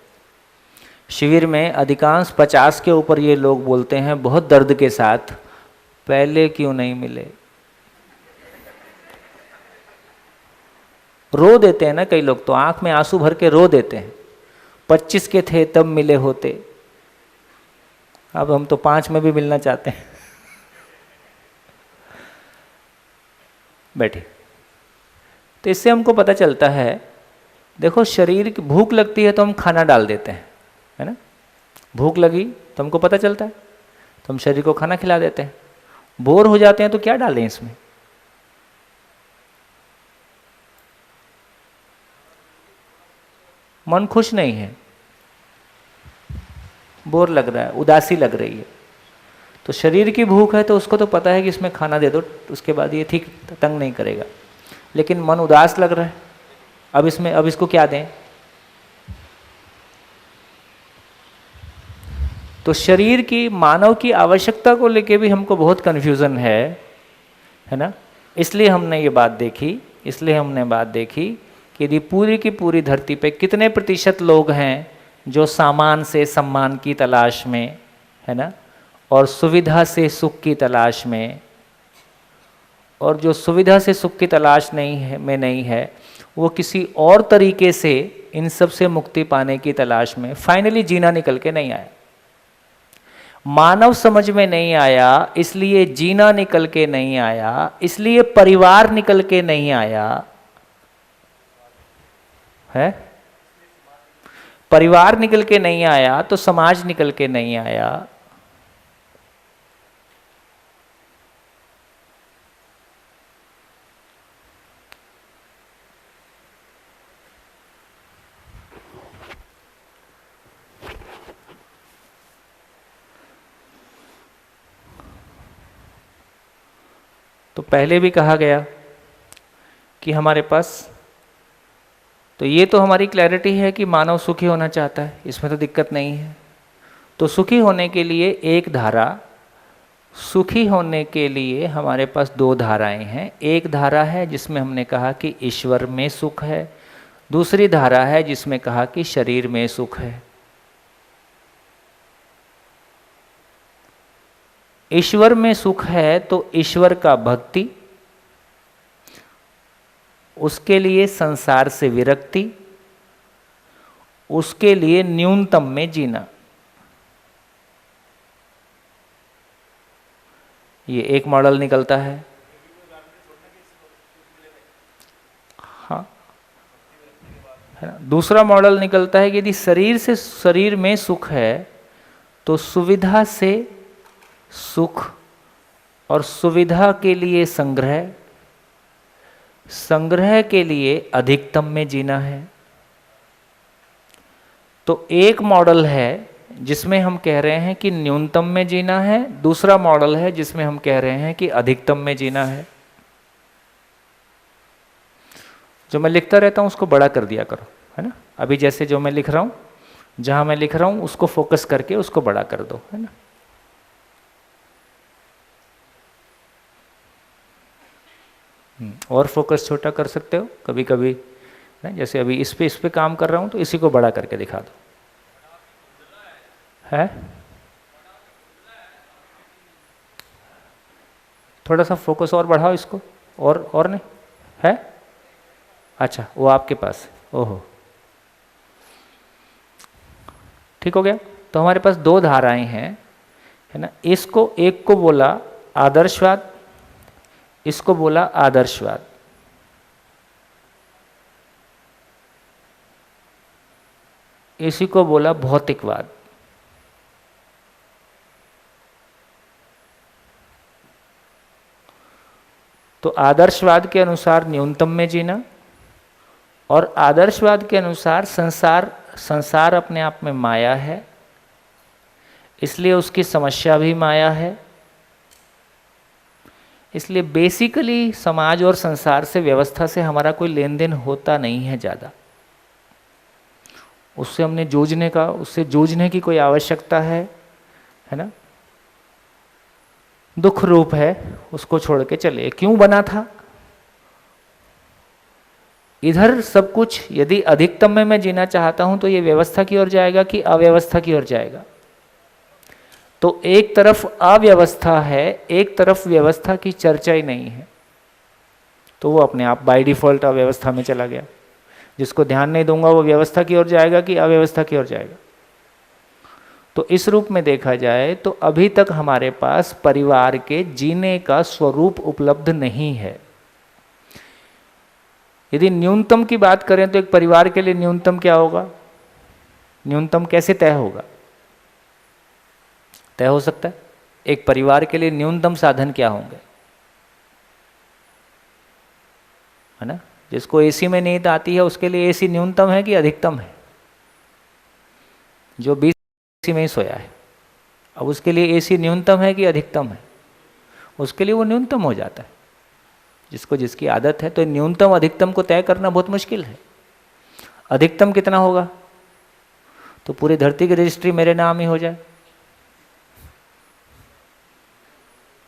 शिविर में अधिकांश 50 के ऊपर ये लोग बोलते हैं बहुत दर्द के साथ, पहले क्यों नहीं मिले? रो देते हैं ना कई लोग, तो आंख में आंसू भर के रो देते हैं, 25 के थे तब मिले होते, अब हम तो 5 में भी मिलना चाहते हैं। बैठे। तो इससे हमको पता चलता है, देखो शरीर की भूख लगती है तो हम खाना डाल देते हैं, है ना? भूख लगी तो हमको पता चलता है तो हम शरीर को खाना खिला देते हैं। बोर हो जाते हैं तो क्या डालें इसमें? मन खुश नहीं है, बोर लग रहा है, उदासी लग रही है, तो शरीर की भूख है तो उसको तो पता है कि इसमें खाना दे दो, उसके बाद ये ठीक तंग नहीं करेगा। लेकिन मन उदास लग रहा है, अब इसको क्या दें? तो शरीर की, मानव की आवश्यकता को लेके भी हमको बहुत कन्फ्यूज़न है ना? इसलिए हमने ये बात देखी कि यदि पूरी की पूरी धरती पे कितने प्रतिशत लोग हैं जो सामान से सम्मान की तलाश में, है ना, और सुविधा से सुख की तलाश में, और जो सुविधा से सुख की तलाश नहीं है वो किसी और तरीके से इन सब से मुक्ति पाने की तलाश में फाइनली जीना निकल के नहीं आया। मानव समझ में नहीं आया, इसलिए जीना निकल के नहीं आया, इसलिए परिवार निकल के नहीं आया है। परिवार निकल के नहीं आया तो समाज निकल के नहीं आया। तो पहले भी कहा गया कि हमारे पास, तो ये तो हमारी क्लैरिटी है कि मानव सुखी होना चाहता है, इसमें तो दिक्कत नहीं है। तो सुखी होने के लिए एक धारा, सुखी होने के लिए हमारे पास 2 धाराएं हैं। एक धारा है जिसमें हमने कहा कि ईश्वर में सुख है, दूसरी धारा है जिसमें कहा कि शरीर में सुख है। ईश्वर में सुख है तो ईश्वर का भक्ति, उसके लिए संसार से विरक्ति, उसके लिए न्यूनतम में जीना। ये एक मॉडल निकलता है। हाँ, है ना। दूसरा मॉडल निकलता है कि यदि शरीर में सुख है तो सुविधा से सुख और सुविधा के लिए संग्रह, संग्रह के लिए अधिकतम में जीना है। तो एक मॉडल है जिसमें हम कह रहे हैं कि न्यूनतम में जीना है, दूसरा मॉडल है जिसमें हम कह रहे हैं कि अधिकतम में जीना है। जो मैं लिखता रहता हूं उसको बड़ा कर दिया करो, है ना। अभी जैसे जो मैं लिख रहा हूं, जहां मैं लिख रहा हूं उसको फोकस करके उसको बड़ा कर दो, है ना। और फोकस छोटा कर सकते हो कभी कभी ना, जैसे अभी इस पे काम कर रहा हूं तो इसी को बड़ा करके दिखा दो। है? थोड़ा सा फोकस और बढ़ाओ इसको, और नहीं है? अच्छा, वो आपके पास है। ओहो, ठीक हो गया। तो हमारे पास दो धाराएं हैं, है ना। इसको, एक को बोला आदर्शवाद, इसको बोला आदर्शवाद। इसी को बोला भौतिकवाद। तो आदर्शवाद के अनुसार न्यूनतम में जीना, और आदर्शवाद के अनुसार संसार अपने आप में माया है, इसलिए उसकी समस्या भी माया है। इसलिए बेसिकली समाज और संसार से, व्यवस्था से हमारा कोई लेन देन होता नहीं है ज़्यादा। उससे हमने उससे जूझने की कोई आवश्यकता है ना। दुख रूप है, उसको छोड़ के चले। क्यों बना था? इधर सब कुछ यदि अधिकतम में मैं जीना चाहता हूं तो ये व्यवस्था की ओर जाएगा कि अव्यवस्था की ओर जाएगा? तो एक तरफ अव्यवस्था है, एक तरफ व्यवस्था की चर्चा ही नहीं है, तो वो अपने आप बाय डिफॉल्ट अव्यवस्था में चला गया। जिसको ध्यान नहीं दूंगा वो व्यवस्था की ओर जाएगा कि अव्यवस्था की ओर जाएगा? तो इस रूप में देखा जाए तो अभी तक हमारे पास परिवार के जीने का स्वरूप उपलब्ध नहीं है। यदि न्यूनतम की बात करें तो एक परिवार के लिए न्यूनतम क्या होगा? न्यूनतम कैसे तय होगा? तय हो सकता है? एक परिवार के लिए न्यूनतम साधन क्या होंगे, है ना। जिसको एसी में नींद आती है उसके लिए एसी न्यूनतम है कि अधिकतम है? जो 20 एसी में ही सोया है, अब उसके लिए एसी न्यूनतम है कि अधिकतम है? उसके लिए वो न्यूनतम हो जाता है, जिसको जिसकी आदत है। तो न्यूनतम अधिकतम को तय करना बहुत मुश्किल है। अधिकतम कितना होगा? तो पूरी धरती की रजिस्ट्री मेरे नाम ही हो जाए,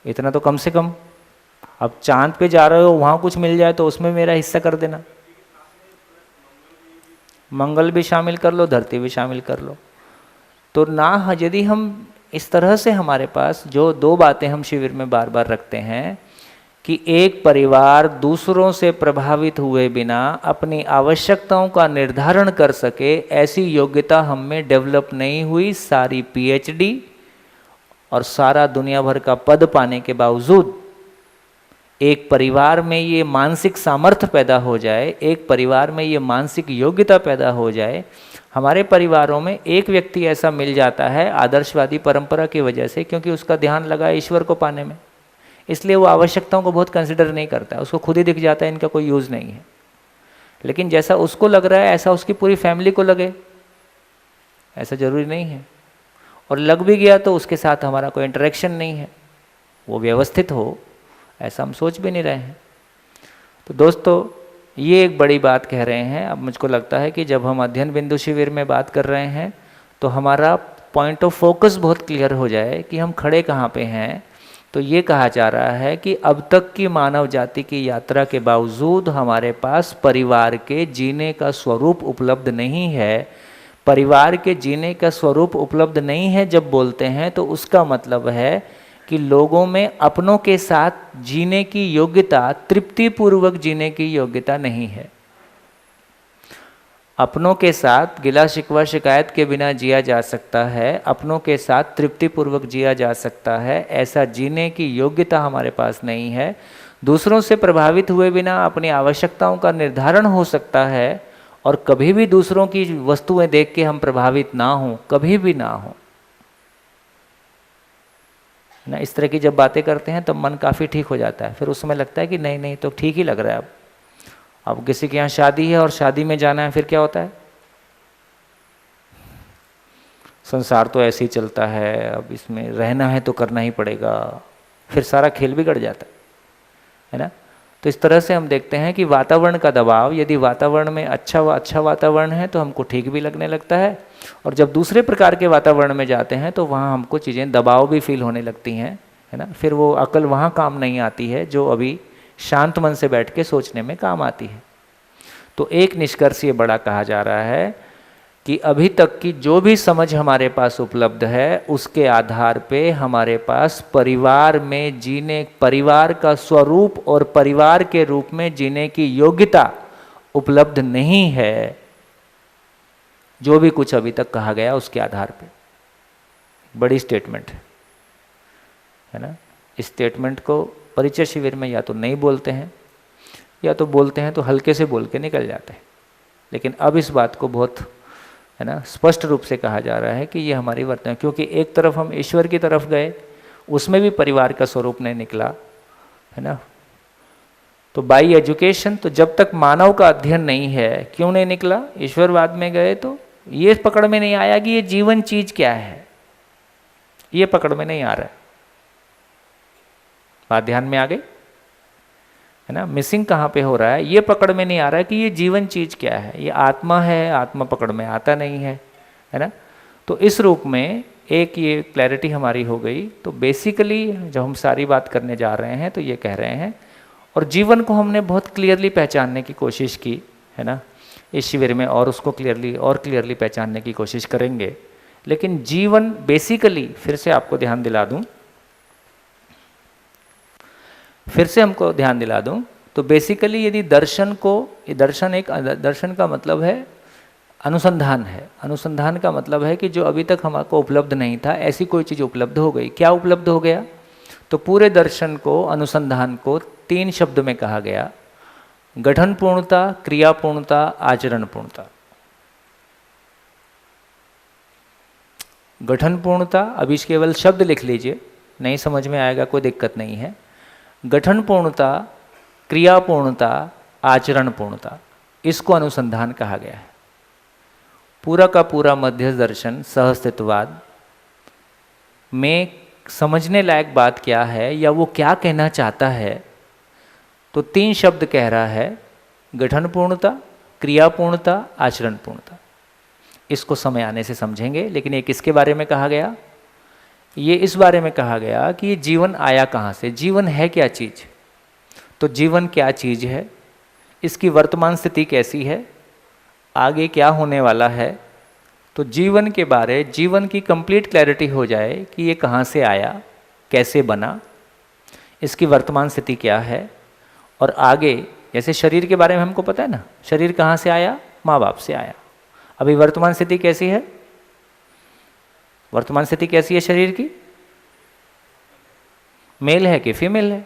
इतना तो कम से कम। अब चांद पे जा रहे हो, वहाँ कुछ मिल जाए तो उसमें मेरा हिस्सा कर देना। मंगल भी शामिल कर लो, धरती भी शामिल कर लो। तो ना, यदि हम इस तरह से, हमारे पास जो दो बातें हम शिविर में बार बार रखते हैं कि एक परिवार दूसरों से प्रभावित हुए बिना अपनी आवश्यकताओं का निर्धारण कर सके, ऐसी योग्यता हम में डेवलप नहीं हुई। सारी पीएचडी और सारा दुनिया भर का पद पाने के बावजूद एक परिवार में ये मानसिक सामर्थ्य पैदा हो जाए, एक परिवार में ये मानसिक योग्यता पैदा हो जाए। हमारे परिवारों में एक व्यक्ति ऐसा मिल जाता है आदर्शवादी परंपरा की वजह से, क्योंकि उसका ध्यान लगा ईश्वर को पाने में, इसलिए वो आवश्यकताओं को बहुत कंसिडर नहीं करता है। उसको खुद ही दिख जाता है इनका कोई यूज़ नहीं है। लेकिन जैसा उसको लग रहा है ऐसा उसकी पूरी फैमिली को लगे, ऐसा जरूरी नहीं है। और लग भी गया तो उसके साथ हमारा कोई इंटरेक्शन नहीं है, वो व्यवस्थित हो, ऐसा हम सोच भी नहीं रहे हैं। तो दोस्तों, ये एक बड़ी बात कह रहे हैं। अब मुझको लगता है कि जब हम अध्ययन बिंदु शिविर में बात कर रहे हैं तो हमारा पॉइंट ऑफ फोकस बहुत क्लियर हो जाए कि हम खड़े कहाँ पे हैं। तो ये कहा जा रहा है कि अब तक की मानव जाति की यात्रा के बावजूद हमारे पास परिवार के जीने का स्वरूप उपलब्ध नहीं है। परिवार के जीने का स्वरूप उपलब्ध नहीं है जब बोलते हैं तो उसका मतलब है कि लोगों में अपनों के साथ जीने की योग्यता, तृप्तिपूर्वक जीने की योग्यता नहीं है। अपनों के साथ गिला शिकवा शिकायत के बिना जिया जा सकता है, अपनों के साथ तृप्तिपूर्वक जिया जा सकता है, ऐसा जीने की योग्यता हमारे पास नहीं है। दूसरों से प्रभावित हुए बिना अपनी आवश्यकताओं का निर्धारण हो सकता है, और कभी भी दूसरों की वस्तुएं देख के हम प्रभावित ना हों, कभी भी ना हो ना। इस तरह की जब बातें करते हैं तो मन काफ़ी ठीक हो जाता है। फिर उस समय लगता है कि नहीं नहीं, तो ठीक ही लग रहा है। अब किसी के यहाँ शादी है और शादी में जाना है, फिर क्या होता है? संसार तो ऐसे ही चलता है, अब इसमें रहना है तो करना ही पड़ेगा, फिर सारा खेल बिगड़ जाता है ना। तो इस तरह से हम देखते हैं कि वातावरण का दबाव, यदि वातावरण में अच्छा वातावरण है तो हमको ठीक भी लगने लगता है, और जब दूसरे प्रकार के वातावरण में जाते हैं तो वहाँ हमको चीज़ें दबाव भी फील होने लगती हैं, है ना। फिर वो अकल वहाँ काम नहीं आती है जो अभी शांत मन से बैठ के सोचने में काम आती है। तो एक निष्कर्ष ये बड़ा कहा जा रहा है कि अभी तक की जो भी समझ हमारे पास उपलब्ध है उसके आधार पे हमारे पास परिवार में जीने, परिवार का स्वरूप और परिवार के रूप में जीने की योग्यता उपलब्ध नहीं है। जो भी कुछ अभी तक कहा गया उसके आधार पे, बड़ी स्टेटमेंट है ना। इस स्टेटमेंट को परिचय शिविर में या तो नहीं बोलते हैं या तो बोलते हैं तो हल्के से बोल के निकल जाते हैं, लेकिन अब इस बात को बहुत है ना स्पष्ट रूप से कहा जा रहा है कि ये हमारी वर्तन, क्योंकि एक तरफ हम ईश्वर की तरफ गए, उसमें भी परिवार का स्वरूप नहीं निकला है ना। तो बाई एजुकेशन, तो जब तक मानव का अध्ययन नहीं है, क्यों नहीं निकला? ईश्वरवाद में गए तो ये पकड़ में नहीं आया कि ये जीवन चीज क्या है, ये पकड़ में नहीं आ रहा है। बात ध्यान में आ गई है ना। मिसिंग कहाँ पे हो रहा है, ये पकड़ में नहीं आ रहा है कि ये जीवन चीज क्या है, ये आत्मा है, आत्मा पकड़ में आता नहीं है, है ना। तो इस रूप में एक ये क्लैरिटी हमारी हो गई। तो बेसिकली जब हम सारी बात करने जा रहे हैं तो ये कह रहे हैं, और जीवन को हमने बहुत क्लियरली पहचानने की कोशिश की है ना इस शिविर में, और उसको क्लियरली पहचानने की कोशिश करेंगे। लेकिन जीवन बेसिकली, फिर से आपको ध्यान दिला दूं, हमको ध्यान दिला दूं, तो बेसिकली यदि दर्शन को, ये दर्शन का मतलब है अनुसंधान है। अनुसंधान का मतलब है कि जो अभी तक हमको उपलब्ध नहीं था, ऐसी कोई चीज़ उपलब्ध हो गई। क्या उपलब्ध हो गया? तो पूरे दर्शन को, अनुसंधान को 3 शब्द में कहा गया: गठन पूर्णता, क्रिया पूर्णता, आचरण पूर्णता। गठन पूर्णता, अभी केवल शब्द लिख लीजिए, नहीं समझ में आएगा कोई दिक्कत नहीं है। गठन पूर्णता, क्रिया पूर्णता, आचरण पूर्णता, इसको अनुसंधान कहा गया है। पूरा का पूरा मध्य दर्शन सहअस्तित्ववाद में समझने लायक बात क्या है या वो क्या कहना चाहता है, तो 3 शब्द कह रहा है: गठन पूर्णता, क्रिया पूर्णता, आचरण पूर्णता। इसको समय आने से समझेंगे। लेकिन ये किसके बारे में कहा गया? ये इस बारे में कहा गया कि ये जीवन आया कहाँ से, जीवन है क्या चीज़, तो जीवन क्या चीज़ है, इसकी वर्तमान स्थिति कैसी है, आगे क्या होने वाला है। तो जीवन के बारे, जीवन की कंप्लीट क्लैरिटी हो जाए कि ये कहाँ से आया, कैसे बना, इसकी वर्तमान स्थिति क्या है, और आगे जैसे शरीर के बारे में हमको पता है ना, शरीर कहाँ से आया, माँ बाप से आया। अभी वर्तमान स्थिति कैसी है, वर्तमान स्थिति कैसी है शरीर की? मेल है कि फीमेल है?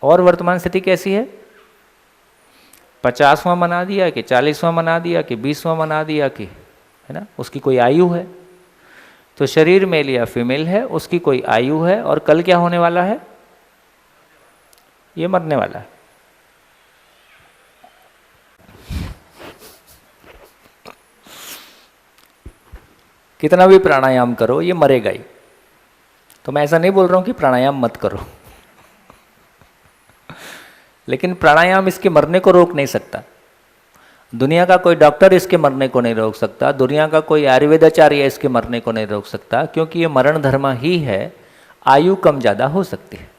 और वर्तमान स्थिति कैसी है? 50वां मना दिया कि 40वां मना दिया कि 20वां मना दिया कि, है ना, उसकी कोई आयु है। तो शरीर मेल या फीमेल है, उसकी कोई आयु है, और कल क्या होने वाला है? ये मरने वाला है। कितना भी प्राणायाम करो ये मरेगा ही। तो मैं ऐसा नहीं बोल रहा हूँ कि प्राणायाम मत करो, लेकिन प्राणायाम इसके मरने को रोक नहीं सकता। दुनिया का कोई डॉक्टर इसके मरने को नहीं रोक सकता, दुनिया का कोई आयुर्वेदाचार्य इसके मरने को नहीं रोक सकता, क्योंकि ये मरण धर्म ही है। आयु कम ज़्यादा हो सकती है।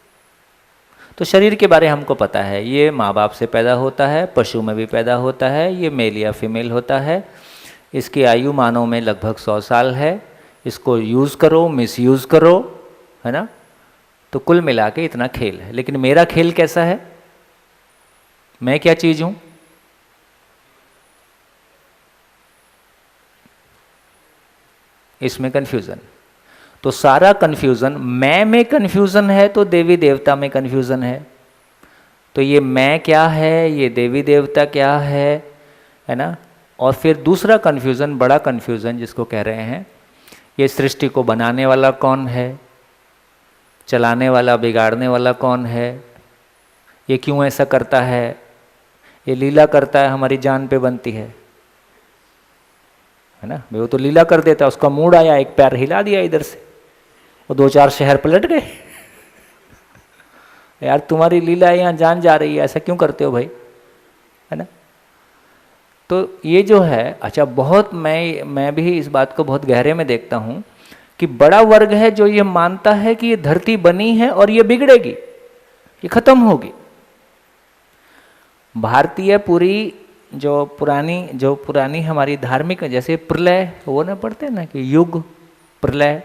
तो शरीर के बारे हमको पता है, ये माँ बाप से पैदा होता है, पशु में भी पैदा होता है, ये मेल या फीमेल होता है। इसकी आयु मानव में लगभग 100 साल है। इसको यूज़ करो, मिसयूज़ करो, है ना। तो कुल मिला के इतना खेल है। लेकिन मेरा खेल कैसा है, मैं क्या चीज़ हूँ? इसमें कन्फ्यूज़न। तो सारा कन्फ्यूज़न मैं में कन्फ्यूज़न है, तो देवी देवता में कन्फ्यूज़न है। तो ये मैं क्या है, ये देवी देवता क्या है ना। और फिर दूसरा कन्फ्यूज़न, बड़ा कन्फ्यूज़न जिसको कह रहे हैं, ये सृष्टि को बनाने वाला कौन है, चलाने वाला, बिगाड़ने वाला कौन है, ये क्यों ऐसा करता है, ये लीला करता है, हमारी जान पे बनती है ना। वो तो लीला कर देता है, उसका मूड आया, एक पैर हिला दिया इधर से, वो 2-4 शहर पलट गए। यार तुम्हारी लीला है, यहाँ जान जा रही है, ऐसा क्यों करते हो भाई, है ना। तो ये जो है, अच्छा, बहुत मैं भी इस बात को बहुत गहरे में देखता हूँ कि बड़ा वर्ग है जो ये मानता है कि ये धरती बनी है और ये बिगड़ेगी, ये खत्म होगी। भारतीय पूरी जो पुरानी हमारी धार्मिक, जैसे प्रलय वो ना पढ़ते हैं ना कि युग प्रलय,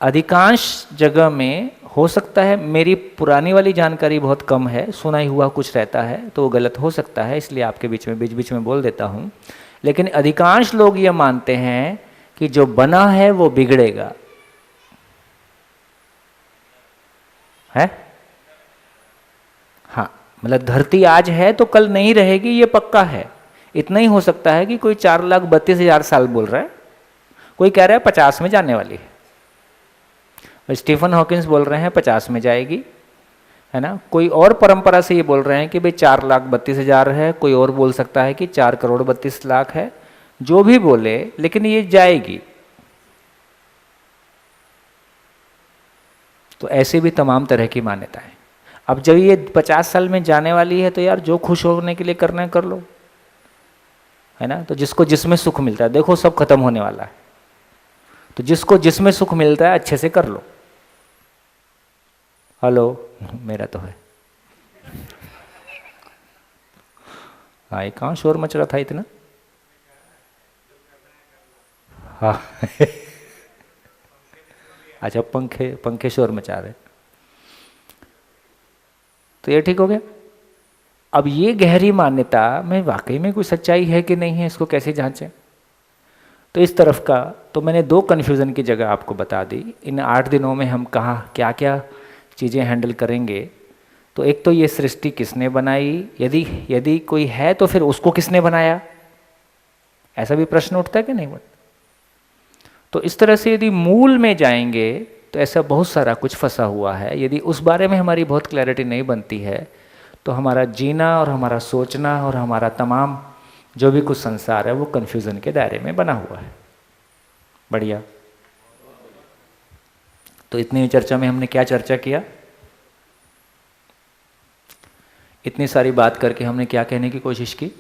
अधिकांश जगह में हो सकता है, मेरी पुरानी वाली जानकारी बहुत कम है, सुना ही हुआ कुछ रहता है तो वो गलत हो सकता है, इसलिए आपके बीच में बोल देता हूँ। लेकिन अधिकांश लोग ये मानते हैं कि जो बना है वो बिगड़ेगा, है? हाँ, मतलब धरती आज है तो कल नहीं रहेगी, ये पक्का है। इतना ही हो सकता है कि कोई 4,32,000 साल बोल रहा है, कोई कह रहा है 50 में जाने वाली है, स्टीफन हॉकिंस बोल रहे हैं 50 में जाएगी, है ना। कोई और परंपरा से ये बोल रहे हैं कि भाई 4,32,000 है, कोई और बोल सकता है कि 4,32,00,000 है, जो भी बोले, लेकिन ये जाएगी। तो ऐसे भी तमाम तरह की मान्यताएं। अब जब ये 50 साल में जाने वाली है तो यार जो खुश होने के लिए करना है कर लो, है ना। तो जिसको जिसमें सुख मिलता है, देखो सब खत्म होने वाला है, तो जिसको जिसमें सुख मिलता है अच्छे से कर लो। हेलो, मेरा तो है। हाँ, ये कहाँ शोर मच रहा था इतना? हाँ अच्छा, पंखे शोर मचा रहे, तो ये ठीक हो गया। अब ये गहरी मान्यता में वाकई में कोई सच्चाई है कि नहीं है, इसको कैसे जांचें? तो इस तरफ का तो मैंने 2 कन्फ्यूज़न की जगह आपको बता दी। इन 8 दिनों में हम कहाँ क्या क्या चीज़ें हैंडल करेंगे। तो एक तो ये सृष्टि किसने बनाई, यदि कोई है तो फिर उसको किसने बनाया, ऐसा भी प्रश्न उठता है कि नहीं उठता? तो इस तरह से यदि मूल में जाएंगे तो ऐसा बहुत सारा कुछ फंसा हुआ है। यदि उस बारे में हमारी बहुत क्लैरिटी नहीं बनती है तो हमारा जीना और हमारा सोचना और हमारा तमाम जो भी कुछ संसार है वो कन्फ्यूज़न के दायरे में बना हुआ है। बढ़िया। तो इतनी चर्चा में हमने क्या चर्चा किया? इतनी सारी बात करके हमने क्या कहने की कोशिश की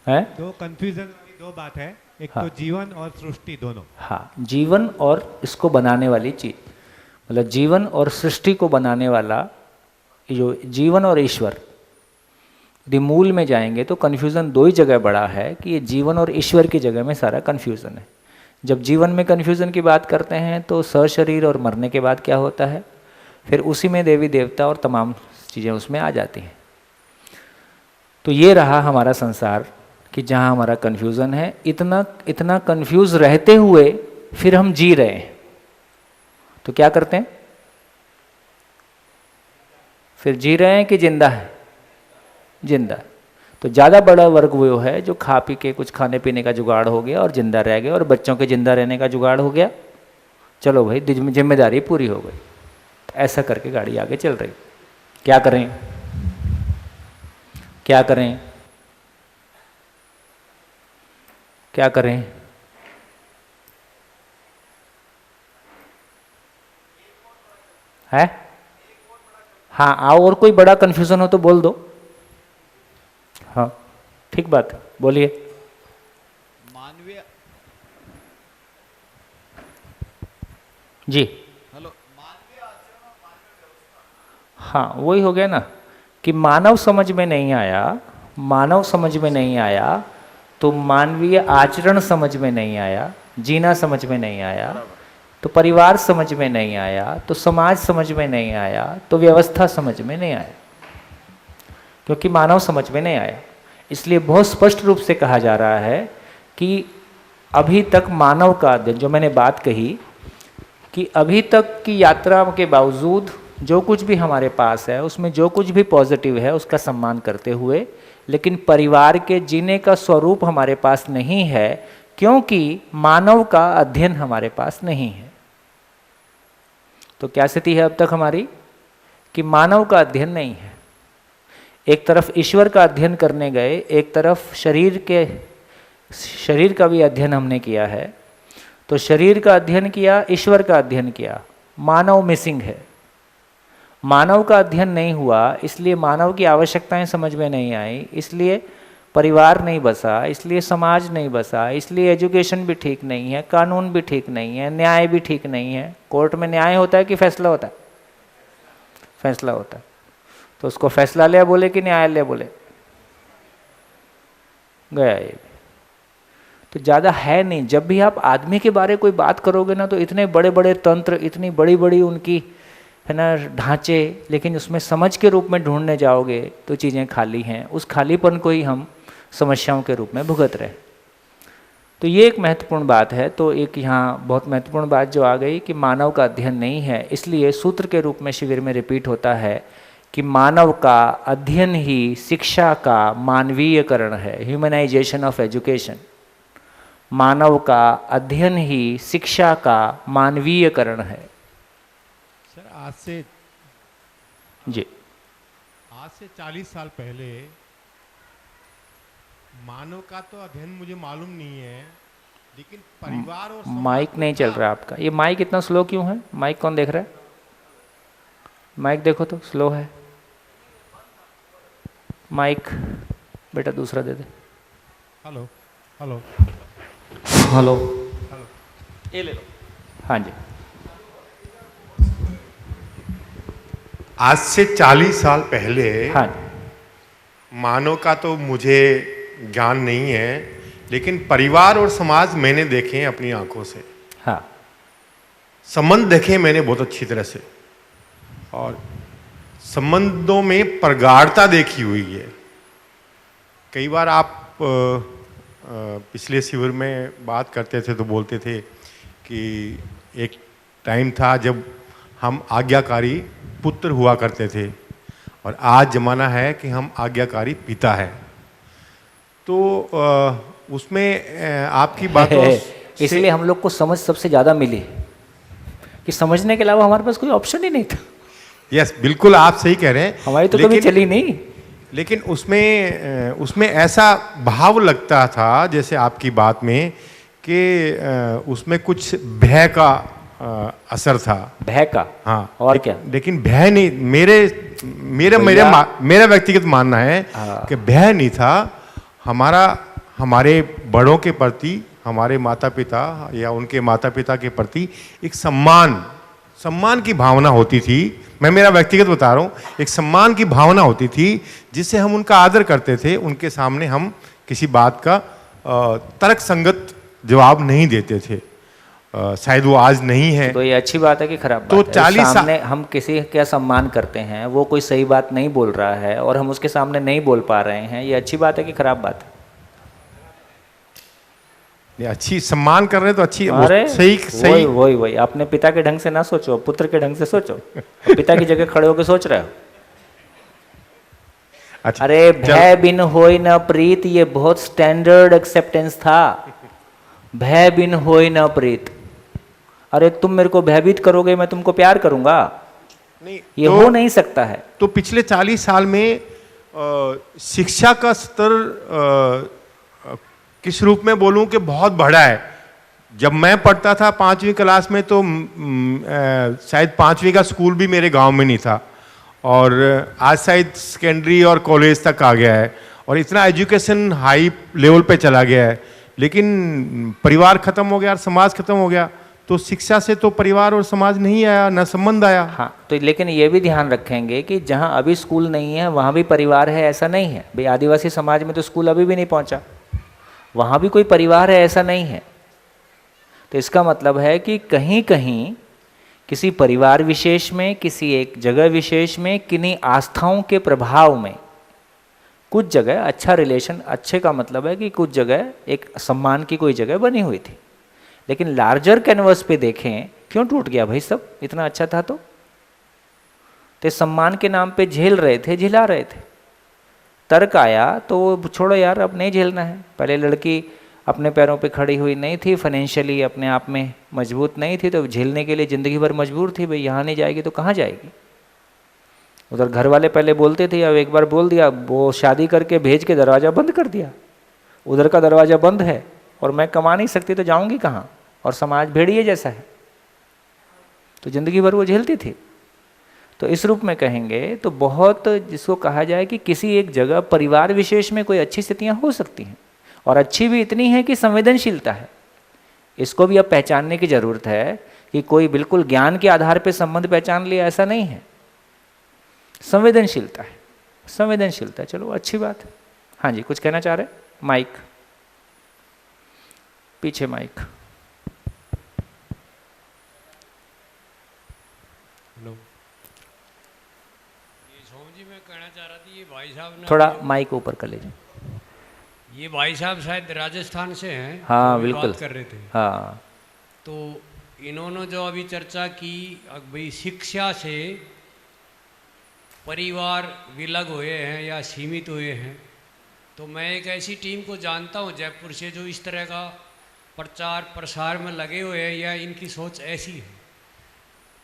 है? दो कन्फ्यूजन वाली 2 बात है, एक हाँ। तो जीवन और सृष्टि दोनों। हाँ, जीवन और इसको बनाने वाली चीज, मतलब जीवन और सृष्टि को बनाने वाला जो जीवन और ईश्वर, यदि मूल में जाएंगे तो कन्फ्यूज़न 2 ही जगह बड़ा है कि ये जीवन और ईश्वर की जगह में सारा कन्फ्यूज़न है। जब जीवन में कन्फ्यूज़न की बात करते हैं तो सशरीर और मरने के बाद क्या होता है, फिर उसी में देवी देवता और तमाम चीज़ें उसमें आ जाती हैं। तो ये रहा हमारा संसार कि जहाँ हमारा कन्फ्यूज़न है। इतना कन्फ्यूज़ रहते हुए फिर हम जी रहे हैं, तो क्या करते हैं? फिर जी रहे हैं कि जिंदा है? जिंदा। तो ज़्यादा बड़ा वर्ग वो है जो खा पी के कुछ खाने पीने का जुगाड़ हो गया और जिंदा रह गया, और बच्चों के जिंदा रहने का जुगाड़ हो गया, चलो भाई जिम्मेदारी पूरी हो गई। तो ऐसा करके गाड़ी आगे चल रही। क्या करें? क्या करें? क्या करें? है? हाँ, आओ, और कोई बड़ा कन्फ्यूज़न हो तो बोल दो। हाँ, ठीक बात है, बोलिए। मानवीय जी, हेलो, हाँ, वही हो गया ना कि मानव समझ में नहीं आया, मानव समझ में नहीं आया तो मानवीय आचरण समझ में नहीं आया, जीना समझ में नहीं आया तो परिवार समझ में नहीं आया, तो समाज समझ में नहीं आया, तो व्यवस्था समझ में नहीं आया, क्योंकि मानव समझ में नहीं आया। इसलिए बहुत स्पष्ट रूप से कहा जा रहा है कि अभी तक मानव का अध्ययन, जो मैंने बात कही कि अभी तक की यात्रा के बावजूद जो कुछ भी हमारे पास है उसमें जो कुछ भी पॉजिटिव है उसका सम्मान करते हुए, लेकिन परिवार के जीने का स्वरूप हमारे पास नहीं है, क्योंकि मानव का अध्ययन हमारे पास नहीं है। तो क्या स्थिति है अब तक हमारी कि मानव का अध्ययन नहीं है। एक तरफ ईश्वर का अध्ययन करने गए, एक तरफ शरीर का भी अध्ययन हमने किया है। तो शरीर का अध्ययन किया, ईश्वर का अध्ययन किया, मानव मिसिंग है। मानव का अध्ययन नहीं हुआ, इसलिए मानव की आवश्यकताएं समझ में नहीं आई, इसलिए परिवार नहीं बसा, इसलिए समाज नहीं बसा, इसलिए एजुकेशन भी ठीक नहीं है, कानून भी ठीक नहीं है, न्याय भी ठीक नहीं है। कोर्ट में न्याय होता है कि फैसला होता है? फैसला होता है। तो उसको फैसला ले बोले कि न्यायालय बोले? गया ये भी। तो ज़्यादा है नहीं। जब भी आप आदमी के बारे कोई बात करोगे ना तो इतने बड़े बड़े तंत्र, इतनी बड़ी बड़ी उनकी है ना ढांचे, लेकिन उसमें समझ के रूप में ढूंढने जाओगे तो चीज़ें खाली हैं। उस खालीपन को ही हम समस्याओं के रूप में भुगत रहे। तो ये एक महत्वपूर्ण बात है। तो एक यहाँ बहुत महत्वपूर्ण बात जो आ गई कि मानव का अध्ययन नहीं है, इसलिए सूत्र के रूप में शिविर में रिपीट होता है कि मानव का अध्ययन ही शिक्षा का मानवीयकरण है, ह्यूमनाइजेशन ऑफ एजुकेशन। मानव का अध्ययन ही शिक्षा का मानवीयकरण है। सर आज से 40 साल पहले मानव का तो अध्ययन मुझे मालूम नहीं है, लेकिन परिवार और माइक नहीं चल रहा आपका। ये माइक इतना स्लो क्यों है? माइक कौन देख रहा है? माइक देखो तो स्लो है माइक। बेटा दूसरा दे दे। हेलो हेलो हेलो ये ले लो। हाँ जी। आज से 40 साल पहले हाँ मानव का तो मुझे ज्ञान नहीं है, लेकिन परिवार और समाज मैंने देखे हैं अपनी आंखों से। हाँ संबंध देखे मैंने बहुत अच्छी तरह से, और संबंधों में प्रगाढ़ता देखी हुई है। कई बार आप पिछले शिविर में बात करते थे तो बोलते थे कि एक टाइम था जब हम आज्ञाकारी पुत्र हुआ करते थे, और आज ज़माना है कि हम आज्ञाकारी पिता है। तो उसमें आपकी बातों इसलिए हम लोग को समझ सबसे ज़्यादा मिली कि समझने के अलावा हमारे पास कोई ऑप्शन ही नहीं था। यस, बिल्कुल आप सही कह रहे हैं। हमारी तो कभी चली नहीं। लेकिन उसमें ऐसा भाव लगता था जैसे आपकी बात में कि उसमें कुछ भय का असर था। भय का? हाँ। और क्या? लेकिन भय नहीं, मेरा व्यक्तिगत मानना है कि भय नहीं था। हमारे बड़ों के प्रति, हमारे माता पिता या उनके माता पिता के प्रति एक सम्मान की भावना होती थी। मैं मेरा व्यक्तिगत बता रहा हूँ, एक सम्मान की भावना होती थी जिससे हम उनका आदर करते थे। उनके सामने हम किसी बात का तर्क संगत जवाब नहीं देते थे। शायद वो आज नहीं है। तो ये अच्छी बात है कि खराब बात तो है? 40 सामने हम किसी का सम्मान करते हैं, वो कोई सही बात नहीं बोल रहा है और हम उसके सामने नहीं बोल पा रहे हैं, ये अच्छी बात है कि खराब बात है? अच्छी सम्मान कर रहे तो अच्छी। अरे सही वही अपने पिता के ढंग से ना सोचो, पुत्र के ढंग से सोचो। पिता की जगह खड़े होकर सोच रहे हो। अच्छा, अरे भय बिन होय न प्रीत, ये बहुत स्टैंडर्ड एक्सेप्टेंस था। भय बिन होय न प्रीत। अरे तुम मेरे को भयभीत करोगे, मैं तुमको प्यार करूंगा? नहीं, ये हो नहीं सकता है। तो पिछले 40 साल में शिक्षा का स्तर किस रूप में बोलूं कि बहुत बढ़ा है। जब मैं पढ़ता था 5वीं क्लास में तो शायद 5वीं का स्कूल भी मेरे गांव में नहीं था, और आज शायद सेकेंडरी और कॉलेज तक आ गया है, और इतना एजुकेशन हाई लेवल पे चला गया है। लेकिन परिवार खत्म हो गया और समाज खत्म हो गया, तो शिक्षा से तो परिवार और समाज नहीं आया, न संबंध आया। हाँ, तो लेकिन ये भी ध्यान रखेंगे कि जहाँ अभी स्कूल नहीं है वहाँ भी परिवार है, ऐसा नहीं है भाई। आदिवासी समाज में तो स्कूल अभी भी नहीं पहुँचा, वहाँ भी कोई परिवार है, ऐसा नहीं है। तो इसका मतलब है कि कहीं कहीं किसी परिवार विशेष में, किसी एक जगह विशेष में, किन्हीं आस्थाओं के प्रभाव में कुछ जगह अच्छा रिलेशन, अच्छे का मतलब है कि कुछ जगह एक सम्मान की कोई जगह बनी हुई थी। लेकिन लार्जर कैनवस पे देखें, क्यों टूट गया भाई सब? इतना अच्छा था तो सम्मान के नाम पे झेल रहे थे, झिला रहे थे। तर्क आया तो छोड़ो यार, अब नहीं झेलना है। पहले लड़की अपने पैरों पे खड़ी हुई नहीं थी, फाइनेंशियली अपने आप में मजबूत नहीं थी, तो झेलने के लिए ज़िंदगी भर मजबूर थी। भाई यहाँ नहीं जाएगी तो कहाँ जाएगी? उधर घर वाले पहले बोलते थे, अब एक बार बोल दिया, वो शादी करके भेज के दरवाज़ा बंद कर दिया। उधर का दरवाज़ा बंद है और मैं कमा नहीं सकती तो जाऊँगी कहाँ? और समाज भेड़िए जैसा है, तो ज़िंदगी भर वो झेलती थी। तो इस रूप में कहेंगे तो बहुत, जिसको कहा जाए कि किसी एक जगह परिवार विशेष में कोई अच्छी स्थितियाँ हो सकती हैं, और अच्छी भी इतनी है कि संवेदनशीलता है। इसको भी अब पहचानने की ज़रूरत है कि कोई बिल्कुल ज्ञान के आधार पर संबंध पहचान लिया, ऐसा नहीं है। संवेदनशीलता है, संवेदनशीलता। चलो अच्छी बात है। हाँ जी, कुछ कहना चाह रहे हैं? माइक, पीछे माइक। हेलो, ये सोम जी मैं कहना चाह रहा था, ये भाई साहब ने थोड़ा माइक ऊपर कर लीजिए। ये भाई साहब शायद राजस्थान से हैं। हाँ जो अभी बिल्कुल बात कर रहे थे। हाँ। तो इन्होंने जो अभी चर्चा की भाई शिक्षा से परिवार विलग हुए हैं या सीमित हुए हैं, तो मैं एक ऐसी टीम को जानता हूं जयपुर से जो इस तरह का प्रचार प्रसार में लगे हुए हैं या इनकी सोच ऐसी है।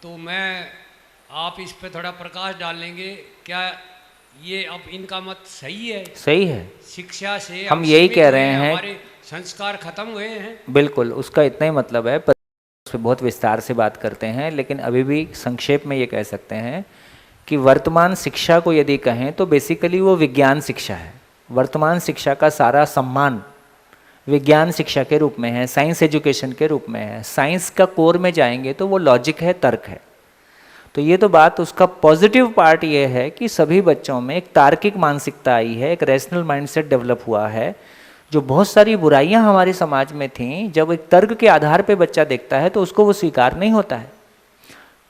तो मैं आप इस पे थोड़ा प्रकाश डालेंगे, क्या ये अब इनका मत सही है? सही है। शिक्षा से हम यही सीमित कह हुए रहे हैं, हमारे संस्कार खत्म हुए हैं। बिल्कुल उसका इतना ही मतलब है, पर उस पर बहुत विस्तार से बात करते हैं, लेकिन अभी भी संक्षेप में ये कह सकते हैं कि वर्तमान शिक्षा को यदि कहें तो बेसिकली वो विज्ञान शिक्षा है। वर्तमान शिक्षा का सारा सम्मान विज्ञान शिक्षा के रूप में है, साइंस एजुकेशन के रूप में है। साइंस का कोर में जाएंगे तो वो लॉजिक है, तर्क है। तो ये तो बात, उसका पॉजिटिव पार्ट ये है कि सभी बच्चों में एक तार्किक मानसिकता आई है, एक रैशनल माइंडसेट डेवलप हुआ है। जो बहुत सारी बुराइयां हमारे समाज में थीं, जब एक तर्क के आधार पे बच्चा देखता है तो उसको वो स्वीकार नहीं होता है।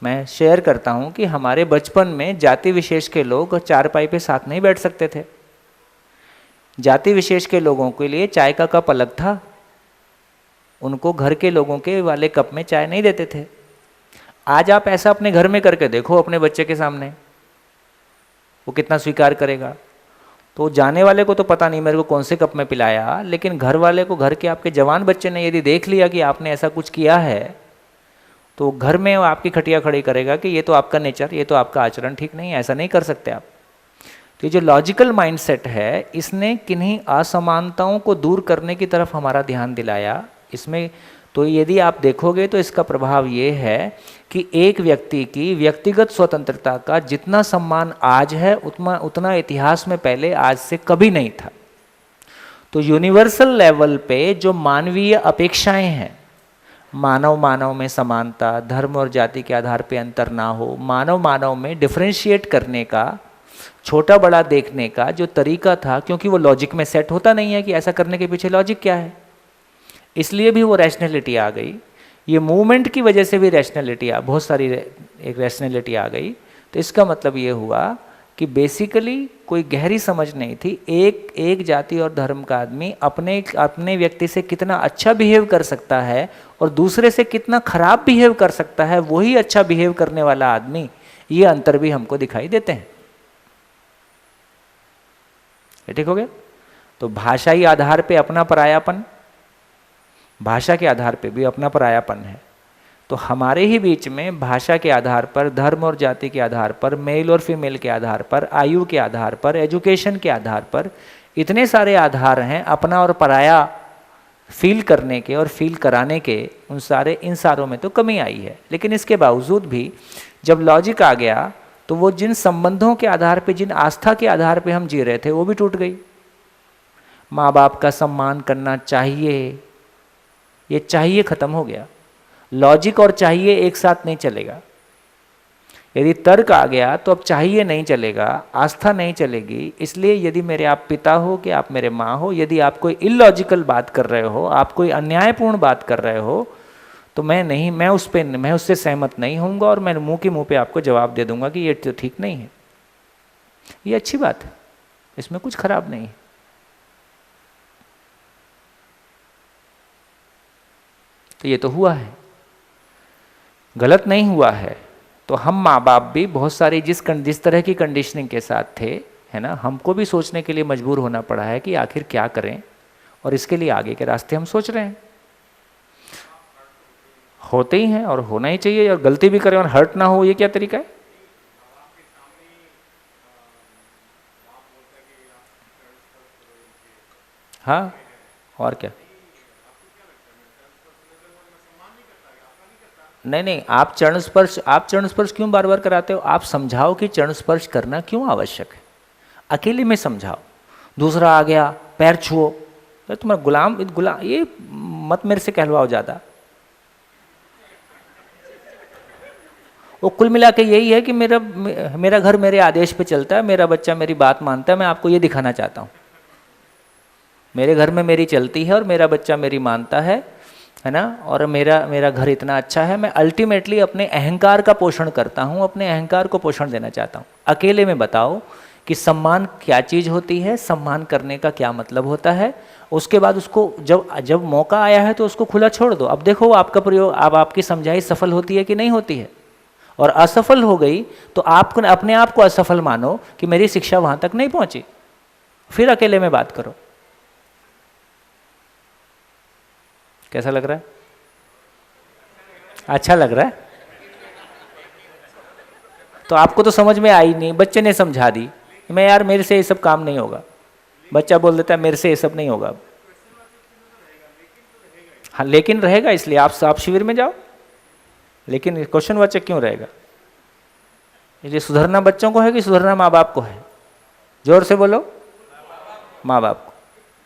मैं शेयर करता हूँ कि हमारे बचपन में जाति विशेष के लोग चारपाई पे साथ नहीं बैठ सकते थे। जाति विशेष के लोगों के लिए चाय का कप अलग था, उनको घर के लोगों के वाले कप में चाय नहीं देते थे। आज आप ऐसा अपने घर में करके देखो अपने बच्चे के सामने, वो कितना स्वीकार करेगा। तो जाने वाले को तो पता नहीं मेरे को कौन से कप में पिलाया, लेकिन घर वाले को, घर के आपके जवान बच्चे ने यदि देख लिया कि आपने ऐसा कुछ किया है, तो घर में वो आपकी खटिया खड़ी करेगा कि ये तो आपका नेचर, ये तो आपका आचरण ठीक नहीं है, ऐसा नहीं कर सकते आप। तो ये जो लॉजिकल माइंडसेट है, इसने किन्हीं असमानताओं को दूर करने की तरफ हमारा ध्यान दिलाया इसमें। तो यदि आप देखोगे तो इसका प्रभाव ये है कि एक व्यक्ति की व्यक्तिगत स्वतंत्रता का जितना सम्मान आज है उतना इतिहास में पहले आज से कभी नहीं था। तो यूनिवर्सल लेवल पे जो मानवीय अपेक्षाएं हैं, मानव मानव में समानता, धर्म और जाति के आधार पे अंतर ना हो, मानव मानव में डिफरेंशिएट करने का, छोटा बड़ा देखने का जो तरीका था, क्योंकि वो लॉजिक में सेट होता नहीं है कि ऐसा करने के पीछे लॉजिक क्या है, इसलिए भी वो रैशनैलिटी आ गई। ये मूवमेंट की वजह से भी रैशनैलिटी बहुत सारी एक रैशनैलिटी आ गई। तो इसका मतलब ये हुआ कि बेसिकली कोई गहरी समझ नहीं थी। एक जाति और धर्म का आदमी अपने व्यक्ति से कितना अच्छा बिहेव कर सकता है और दूसरे से कितना खराब बिहेव कर सकता है, वही अच्छा बिहेव करने वाला आदमी, ये अंतर भी हमको दिखाई देते हैं। ठीक हो गया? तो भाषाई आधार पे अपना परायापन, भाषा के आधार पे भी अपना परायापन है। तो हमारे ही बीच में भाषा के आधार पर, धर्म और जाति के आधार पर, मेल और फीमेल के आधार पर, आयु के आधार पर, एजुकेशन के आधार पर, इतने सारे आधार हैं अपना और पराया फील करने के और फील कराने के। इन सारों में तो कमी आई है। लेकिन इसके बावजूद भी जब लॉजिक आ गया तो वो जिन संबंधों के आधार पे, जिन आस्था के आधार पे हम जी रहे थे, वो भी टूट गई। माँ बाप का सम्मान करना चाहिए, ये चाहिए खत्म हो गया। लॉजिक और चाहिए एक साथ नहीं चलेगा। यदि तर्क आ गया तो अब चाहिए नहीं चलेगा, आस्था नहीं चलेगी। इसलिए यदि मेरे आप पिता हो कि आप मेरे माँ हो, यदि आप कोई इलॉजिकल बात कर रहे हो, आप कोई अन्यायपूर्ण बात कर रहे हो, तो मैं उससे सहमत नहीं होऊंगा और मैं मुंह के मुंह पे आपको जवाब दे दूंगा कि ये तो ठीक नहीं है। ये अच्छी बात है, इसमें कुछ खराब नहीं है। तो ये तो हुआ है, गलत नहीं हुआ है। तो हम माँ बाप भी बहुत सारी जिस तरह की कंडीशनिंग के साथ थे, है ना, हमको भी सोचने के लिए मजबूर होना पड़ा है कि आखिर क्या करें, और इसके लिए आगे के रास्ते हम सोच रहे हैं। होते ही हैं और होना ही चाहिए, और गलती भी करें और हर्ट ना हो, ये क्या तरीका है? हाँ, और क्या? नहीं, आप चरण स्पर्श क्यों बार बार कराते हो? आप समझाओ कि चरण स्पर्श करना क्यों आवश्यक है। अकेले में समझाओ। दूसरा आ गया पैर छुओ, तो तुम्हारा गुलाम ये मत मेरे से कहलवाओ ज़्यादा। वो कुल मिला के यही है कि मेरा घर मेरे आदेश पे चलता है, मेरा बच्चा मेरी बात मानता है, मैं आपको ये दिखाना चाहता हूँ। मेरे घर में मेरी चलती है और मेरा बच्चा मेरी मानता है ना, और मेरा घर इतना अच्छा है। मैं अल्टीमेटली अपने अहंकार का पोषण करता हूँ, अपने अहंकार को पोषण देना चाहता हूँ। अकेले में बताओ कि सम्मान क्या चीज़ होती है, सम्मान करने का क्या मतलब होता है। उसके बाद उसको जब मौका आया है तो उसको खुला छोड़ दो। अब देखो आपका प्रयोग, अब आपकी समझाई सफल होती है कि नहीं होती है, और असफल हो गई तो आप अपने आप को असफल मानो कि मेरी शिक्षा वहाँ तक नहीं पहुँची, फिर अकेले में बात करो। कैसा लग रहा है? अच्छा लग रहा है? तो आपको तो समझ में आई नहीं, बच्चे ने समझा दी। मैं यार मेरे से ये सब काम नहीं होगा, बच्चा बोल देता है मेरे से ये सब नहीं होगा। हाँ लेकिन रहेगा, इसलिए आप शिविर में जाओ। लेकिन क्वेश्चन वाचक क्यों रहेगा? ये सुधरना बच्चों को है कि सुधरना माँ बाप को है? जोर से बोलो। माँ बाप को।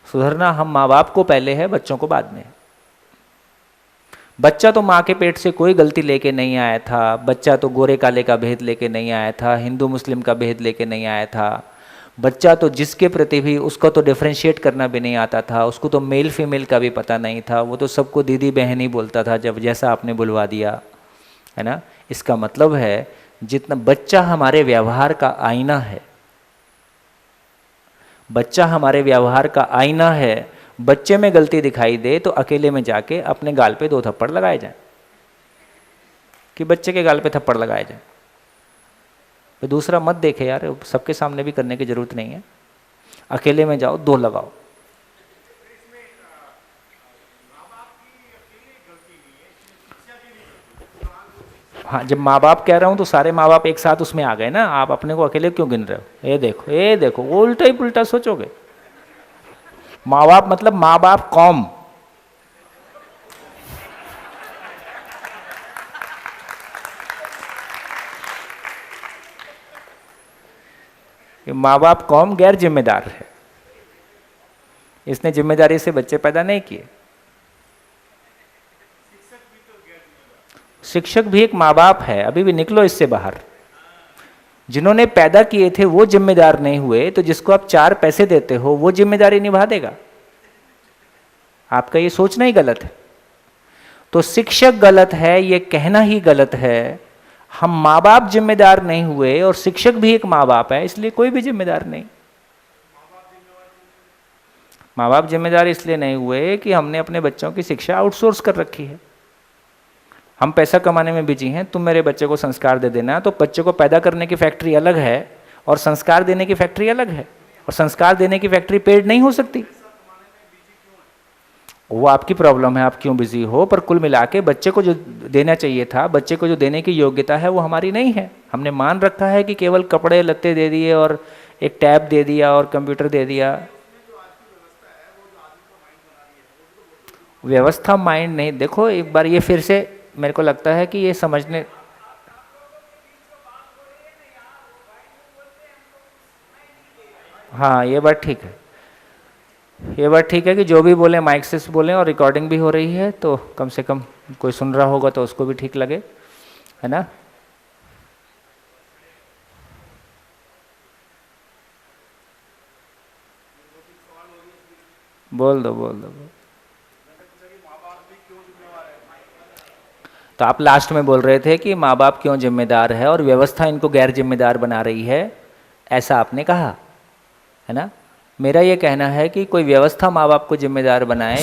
सुधरना हम माँ बाप को पहले है, बच्चों को बाद में है। बच्चा तो माँ के पेट से कोई गलती लेके नहीं आया था, बच्चा तो गोरे काले का भेद लेके नहीं आया था, हिंदू मुस्लिम का भेद लेके नहीं आया था। बच्चा तो जिसके प्रति भी, उसको तो डिफ्रेंशिएट करना भी नहीं आता था, उसको तो मेल फीमेल का भी पता नहीं था, वो तो सबको दीदी बहन ही बोलता था जब जैसा आपने बुलवा दिया, है ना। इसका मतलब है जितना बच्चा हमारे व्यवहार का आईना है, बच्चा हमारे व्यवहार का आईना है। बच्चे में गलती दिखाई दे तो अकेले में जाके अपने गाल पे 2 थप्पड़ लगाए जाए, कि बच्चे के गाल पे थप्पड़ लगाए जाए। तो दूसरा मत देखे यार, सबके सामने भी करने की जरूरत नहीं है। अकेले में जाओ, 2 लगाओ। हाँ, जब माँ बाप कह रहा हूँ तो सारे माँ बाप एक साथ उसमें आ गए ना। आप अपने को अकेले क्यों गिन रहे हो? ये देखो वो उल्टा ही पुल्टा सोचोगे। माँ बाप मतलब माँ बाप कौम। माँ बाप कौम गैर जिम्मेदार है, इसने जिम्मेदारी से बच्चे पैदा नहीं किए। शिक्षक भी एक माँ बाप है, अभी भी निकलो इससे बाहर। जिन्होंने पैदा किए थे वो जिम्मेदार नहीं हुए, तो जिसको आप 4 पैसे देते हो वो जिम्मेदारी निभा देगा। आपका ये सोचना ही गलत है। तो शिक्षक गलत है, ये कहना ही गलत है। हम माँ बाप जिम्मेदार नहीं हुए, और शिक्षक भी एक माँ बाप है, इसलिए कोई भी जिम्मेदार नहीं। माँ बाप जिम्मेदार इसलिए नहीं हुए कि हमने अपने बच्चों की शिक्षा आउटसोर्स कर रखी है। हम पैसा कमाने में बिजी हैं, तुम मेरे बच्चे को संस्कार दे देना। तो बच्चे को पैदा करने की फैक्ट्री अलग है और संस्कार देने की फैक्ट्री अलग है, और संस्कार देने की फैक्ट्री पेड नहीं हो सकती। वो आपकी प्रॉब्लम है, आप क्यों बिजी हो। पर कुल मिला के बच्चे को जो देना चाहिए था, बच्चे को जो देने की योग्यता है वो हमारी नहीं है। हमने मान रखा है कि केवल कपड़े लत्ते दे दिए और एक टैब दे दिया और कंप्यूटर दे दिया। व्यवस्था माइंड नहीं। देखो एक बार ये फिर से मेरे को लगता है कि ये समझने, हाँ ये बात ठीक है, ये बात ठीक है कि जो भी बोले माइक से बोलें, और रिकॉर्डिंग भी हो रही है, तो कम से कम कोई सुन रहा होगा तो उसको भी ठीक लगे, है ना। बोल दो। तो आप लास्ट में बोल रहे थे कि माँ बाप क्यों जिम्मेदार है और व्यवस्था इनको गैर जिम्मेदार बना रही है, ऐसा आपने कहा है ना। मेरा ये कहना है कि कोई व्यवस्था माँ बाप को जिम्मेदार बनाए,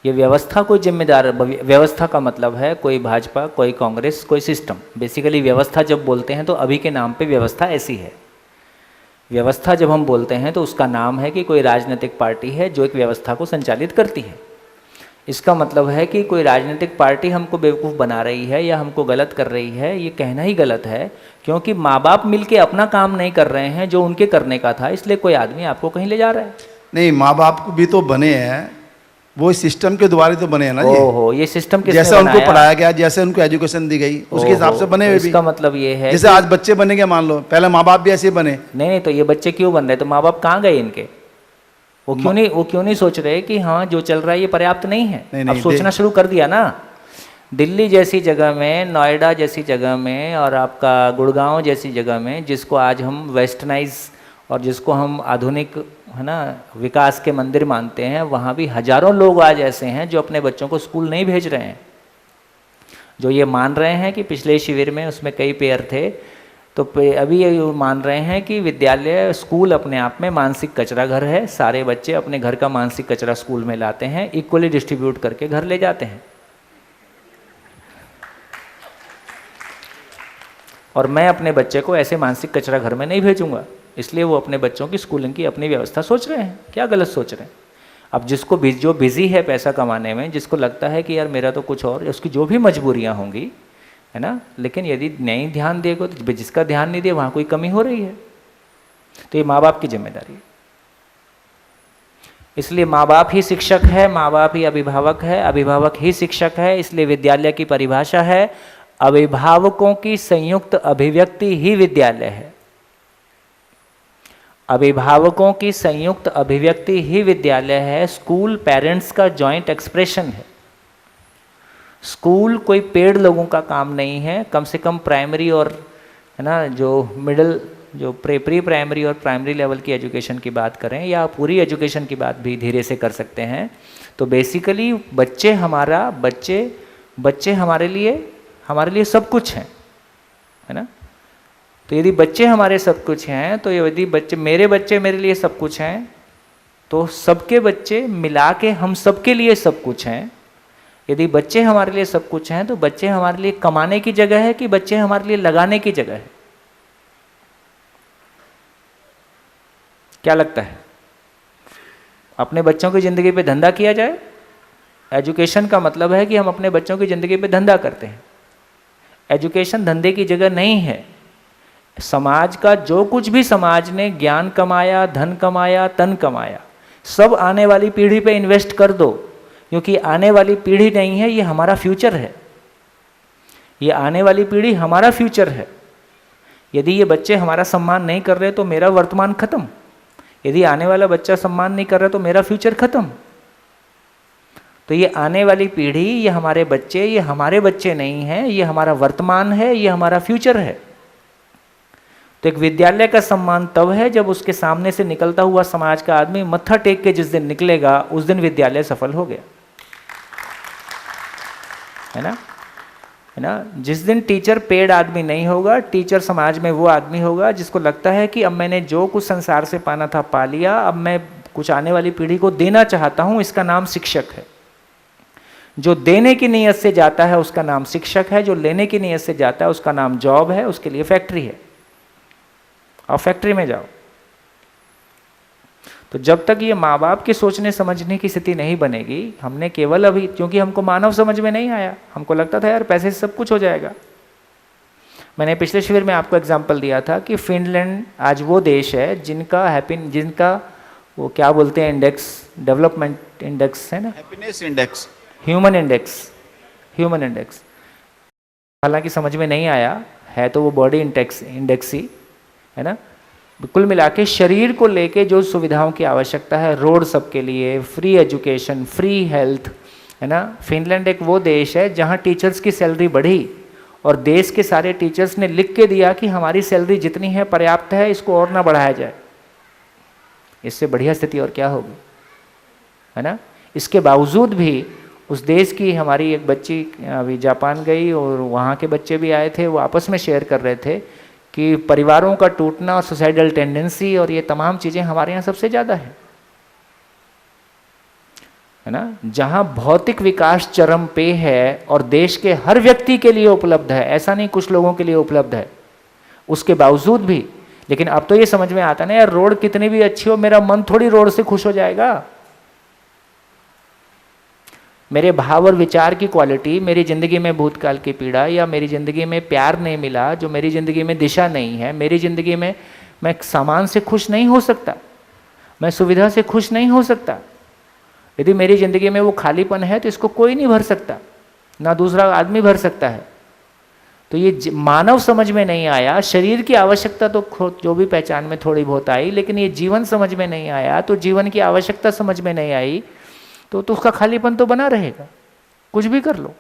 ये व्यवस्था कोई जिम्मेदार, व्यवस्था का मतलब है कोई भाजपा, कोई कांग्रेस, कोई सिस्टम। बेसिकली व्यवस्था जब बोलते हैं तो अभी के नाम पे व्यवस्था ऐसी है। व्यवस्था जब हम बोलते हैं तो उसका नाम है कि कोई राजनीतिक पार्टी है जो एक व्यवस्था को संचालित करती है। इसका मतलब है कि कोई राजनीतिक पार्टी हमको बेवकूफ़ बना रही है या हमको गलत कर रही है, ये कहना ही गलत है, क्योंकि माँ बाप मिलके अपना काम नहीं कर रहे हैं जो उनके करने का था, इसलिए कोई आदमी आपको कहीं ले जा रहा है। नहीं, माँ बाप भी तो बने हैं, वो सिस्टम के द्वारा तो बने हैं ना। ये सिस्टम किसने जैसे बनाया? उनको पढ़ाया गया, जैसे उनको एजुकेशन दी गई, उसके हिसाब से बने हुए भी। इसका मतलब ये है जैसे आज बच्चे बनेंगे, मान लो पहले माँ बाप भी ऐसे बने। नहीं, तो ये बच्चे क्यों बन रहे? तो माँ बाप कहाँ गए इनके? वो क्यों नहीं सोच रहे कि हाँ जो चल रहा है ये पर्याप्त नहीं है? अब सोचना शुरू कर दिया ना। दिल्ली जैसी जगह में, नोएडा जैसी जगह में और आपका गुड़गांव जैसी जगह में, जिसको आज हम वेस्टर्नाइज और जिसको हम आधुनिक, है ना, विकास के मंदिर मानते हैं, वहाँ भी हजारों लोग आज ऐसे हैं जो अपने बच्चों को स्कूल नहीं भेज रहे हैं, जो ये मान रहे हैं कि पिछले शिविर में उसमें कई पेयर थे, तो अभी ये मान रहे हैं कि विद्यालय, स्कूल अपने आप में मानसिक कचरा घर है। सारे बच्चे अपने घर का मानसिक कचरा स्कूल में लाते हैं, इक्वली डिस्ट्रीब्यूट करके घर ले जाते हैं। और मैं अपने बच्चे को ऐसे मानसिक कचरा घर में नहीं भेजूंगा, इसलिए वो अपने बच्चों की स्कूलिंग की अपनी व्यवस्था सोच रहे हैं। क्या गलत सोच रहे हैं? अब जिसको जो बिजी है पैसा कमाने में, जिसको लगता है कि यार मेरा तो कुछ और, उसकी जो भी मजबूरियां होंगी, है ना, लेकिन यदि नहीं ध्यान देगा तो जिसका ध्यान नहीं दे वहाँ कोई कमी हो रही है। तो ये माँ बाप की जिम्मेदारी है। इसलिए माँ बाप ही शिक्षक है, माँ बाप ही अभिभावक है, अभिभावक ही शिक्षक है। इसलिए विद्यालय की परिभाषा है, अभिभावकों की संयुक्त अभिव्यक्ति ही विद्यालय है। अभिभावकों की संयुक्त अभिव्यक्ति ही विद्यालय है। स्कूल पेरेंट्स का जॉइंट एक्सप्रेशन है। स्कूल कोई पेड़ लोगों का काम नहीं है। कम से कम प्राइमरी और, है ना, जो मिडिल, जो प्री प्राइमरी और प्राइमरी लेवल की एजुकेशन की बात करें या पूरी एजुकेशन की बात भी धीरे से कर सकते हैं, तो बेसिकली बच्चे हमारे लिए सब कुछ हैं, है ना। तो यदि बच्चे हमारे सब कुछ हैं, तो यदि बच्चे मेरे लिए सब कुछ हैं, तो सबके बच्चे मिला के हम सबके लिए सब कुछ हैं। यदि बच्चे हमारे लिए सब कुछ हैं, तो बच्चे हमारे लिए कमाने की जगह है कि बच्चे हमारे लिए लगाने की जगह है? क्या लगता है? अपने बच्चों की ज़िंदगी पे धंधा किया जाए? एजुकेशन का मतलब है कि हम अपने बच्चों की ज़िंदगी पे धंधा करते हैं। एजुकेशन धंधे की जगह नहीं है। समाज का जो कुछ भी समाज ने ज्ञान कमाया, धन कमाया, तन कमाया, सब आने वाली पीढ़ी पे इन्वेस्ट कर दो, क्योंकि आने वाली पीढ़ी नहीं है, ये हमारा फ्यूचर है। ये आने वाली पीढ़ी हमारा फ्यूचर है। यदि ये बच्चे हमारा सम्मान नहीं कर रहे तो मेरा वर्तमान खत्म। यदि आने वाला बच्चा सम्मान नहीं कर रहा तो मेरा फ्यूचर खत्म। तो ये आने वाली पीढ़ी, ये हमारे बच्चे नहीं हैं, ये हमारा वर्तमान है, ये हमारा फ्यूचर है। तो एक विद्यालय का सम्मान तब है जब उसके सामने से निकलता हुआ समाज का आदमी मत्था टेक के जिस दिन निकलेगा, उस दिन विद्यालय सफल हो गया, है ना। जिस दिन टीचर पेड आदमी नहीं होगा, टीचर समाज में वो आदमी होगा जिसको लगता है कि अब मैंने जो कुछ संसार से पाना था पा लिया, अब मैं कुछ आने वाली पीढ़ी को देना चाहता हूं, इसका नाम शिक्षक है। जो देने की नीयत से जाता है उसका नाम शिक्षक है, जो लेने की नीयत से जाता है उसका नाम जॉब है, उसके लिए फैक्ट्री है। और फैक्ट्री में जाओ। तो जब तक ये माँ बाप के सोचने समझने की स्थिति नहीं बनेगी, हमने केवल अभी, क्योंकि हमको मानव समझ में नहीं आया, हमको लगता था यार पैसे से सब कुछ हो जाएगा। मैंने पिछले शिविर में आपको एग्जांपल दिया था कि फिनलैंड आज वो देश है जिनका वो क्या बोलते हैं इंडेक्स, डेवलपमेंट इंडेक्स है ना, हैप्पीनेस इंडेक्स, ह्यूमन इंडेक्स। हालांकि समझ में नहीं आया है, तो वो बॉडी इंडेक्स ही है ना। कुल मिला के शरीर को लेके जो सुविधाओं की आवश्यकता है, रोड सबके लिए, फ्री एजुकेशन, फ्री हेल्थ, है ना। फिनलैंड एक वो देश है जहाँ टीचर्स की सैलरी बढ़ी और देश के सारे टीचर्स ने लिख के दिया कि हमारी सैलरी जितनी है पर्याप्त है, इसको और ना बढ़ाया जाए। इससे बढ़िया स्थिति और क्या होगी, है ना। इसके बावजूद भी उस देश की हमारी एक बच्ची अभी जापान गई और वहाँ के बच्चे भी आए थे, वो आपस में शेयर कर रहे थे कि परिवारों का टूटना और सुसाइडल टेंडेंसी और ये तमाम चीज़ें हमारे यहाँ सबसे ज़्यादा है ना। जहाँ भौतिक विकास चरम पे है और देश के हर व्यक्ति के लिए उपलब्ध है, ऐसा नहीं कुछ लोगों के लिए उपलब्ध है, उसके बावजूद भी। लेकिन अब तो ये समझ में आता ना यार, रोड कितनी भी अच्छी हो, मेरा मन थोड़ी रोड से खुश हो जाएगा। मेरे भाव और विचार की क्वालिटी, मेरी ज़िंदगी में भूतकाल की पीड़ा या मेरी ज़िंदगी में प्यार नहीं मिला, जो मेरी ज़िंदगी में दिशा नहीं है, मेरी ज़िंदगी में मैं सामान से खुश नहीं हो सकता, मैं सुविधा से खुश नहीं हो सकता। यदि मेरी ज़िंदगी में वो खालीपन है तो इसको कोई नहीं भर सकता, ना दूसरा आदमी भर सकता है। तो ये मानव समझ में नहीं आया। शरीर की आवश्यकता तो जो भी पहचान में थोड़ी बहुत आई, लेकिन ये जीवन समझ में नहीं आया। तो जीवन की आवश्यकता समझ में नहीं आई तो उसका खालीपन तो बना रहेगा, कुछ भी कर लो।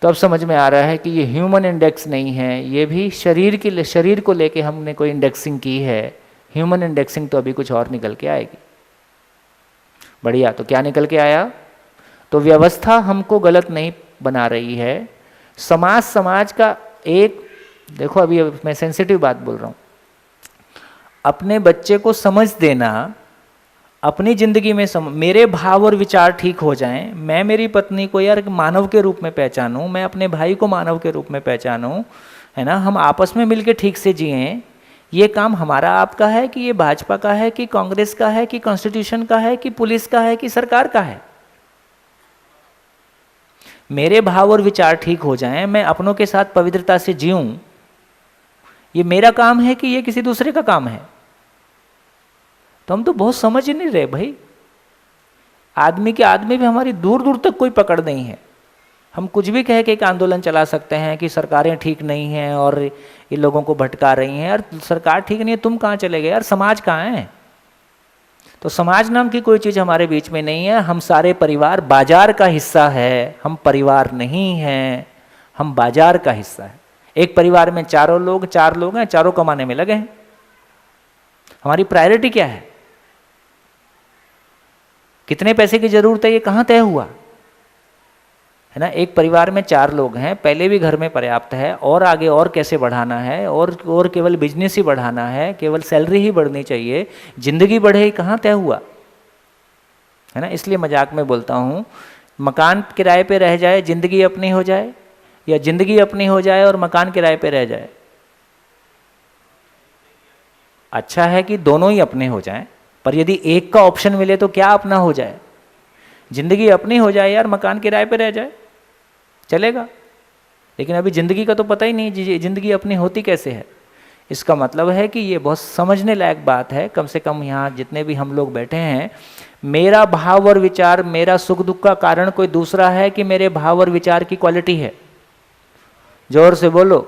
तो अब समझ में आ रहा है कि ये ह्यूमन इंडेक्स नहीं है, ये भी शरीर को लेके हमने कोई इंडेक्सिंग की है। ह्यूमन इंडेक्सिंग तो अभी कुछ और निकल के आएगी। बढ़िया, तो क्या निकल के आया? तो व्यवस्था हमको गलत नहीं बना रही है। समाज का एक, देखो अभी मैं सेंसिटिव बात बोल रहा हूँ, अपने बच्चे को समझ देना, अपनी ज़िंदगी में मेरे भाव और विचार ठीक हो जाएं, मैं मेरी पत्नी को यार मानव के रूप में पहचानूं, मैं अपने भाई को मानव के रूप में पहचानूं, है ना, हम आपस में मिलके ठीक से जिएं। ये काम हमारा आपका है कि ये भाजपा का है कि कांग्रेस का है कि कॉन्स्टिट्यूशन का है कि पुलिस का है कि सरकार का है? मेरे भाव और विचार ठीक हो जाएं, मैं अपनों के साथ पवित्रता से जीऊं, ये मेरा काम है कि ये किसी दूसरे का काम है? तो हम तो बहुत समझ ही नहीं रहे भाई। आदमी के आदमी भी हमारी दूर दूर तक कोई पकड़ नहीं है। हम कुछ भी कह के एक आंदोलन चला सकते हैं कि सरकारें ठीक नहीं हैं और ये लोगों को भटका रही हैं। यार सरकार ठीक नहीं है, तुम कहाँ चले गए यार? समाज कहाँ है? तो समाज नाम की कोई चीज़ हमारे बीच में नहीं है। हम सारे परिवार बाजार का हिस्सा है, हम परिवार नहीं हैं, हम बाजार का हिस्सा है। एक परिवार में चार लोग हैं, चारों कमाने में लगे हैं। हमारी प्रायोरिटी क्या है? कितने पैसे की जरूरत है, ये कहाँ तय हुआ है ना? एक परिवार में 4 लोग हैं, पहले भी घर में पर्याप्त है, और आगे और कैसे बढ़ाना है, और केवल बिजनेस ही बढ़ाना है, केवल सैलरी ही बढ़नी चाहिए, जिंदगी बढ़े, ये कहाँ तय हुआ है ना? इसलिए मजाक में बोलता हूँ, मकान किराए पे रह जाए जिंदगी अपनी हो जाए, या जिंदगी अपनी हो जाए और मकान किराए पे रह जाए? अच्छा है कि दोनों ही अपने हो जाएं, पर यदि एक का ऑप्शन मिले तो क्या अपना हो जाए? जिंदगी अपनी हो जाए यार, मकान किराए पे रह जाए, चलेगा। लेकिन अभी जिंदगी का तो पता ही नहीं, जिंदगी अपनी होती कैसे है। इसका मतलब है कि ये बहुत समझने लायक बात है। कम से कम यहाँ जितने भी हम लोग बैठे हैं, मेरा भाव और विचार, मेरा सुख दुख का कारण कोई दूसरा है कि मेरे भाव और विचार की क्वालिटी है? जोर से बोलो,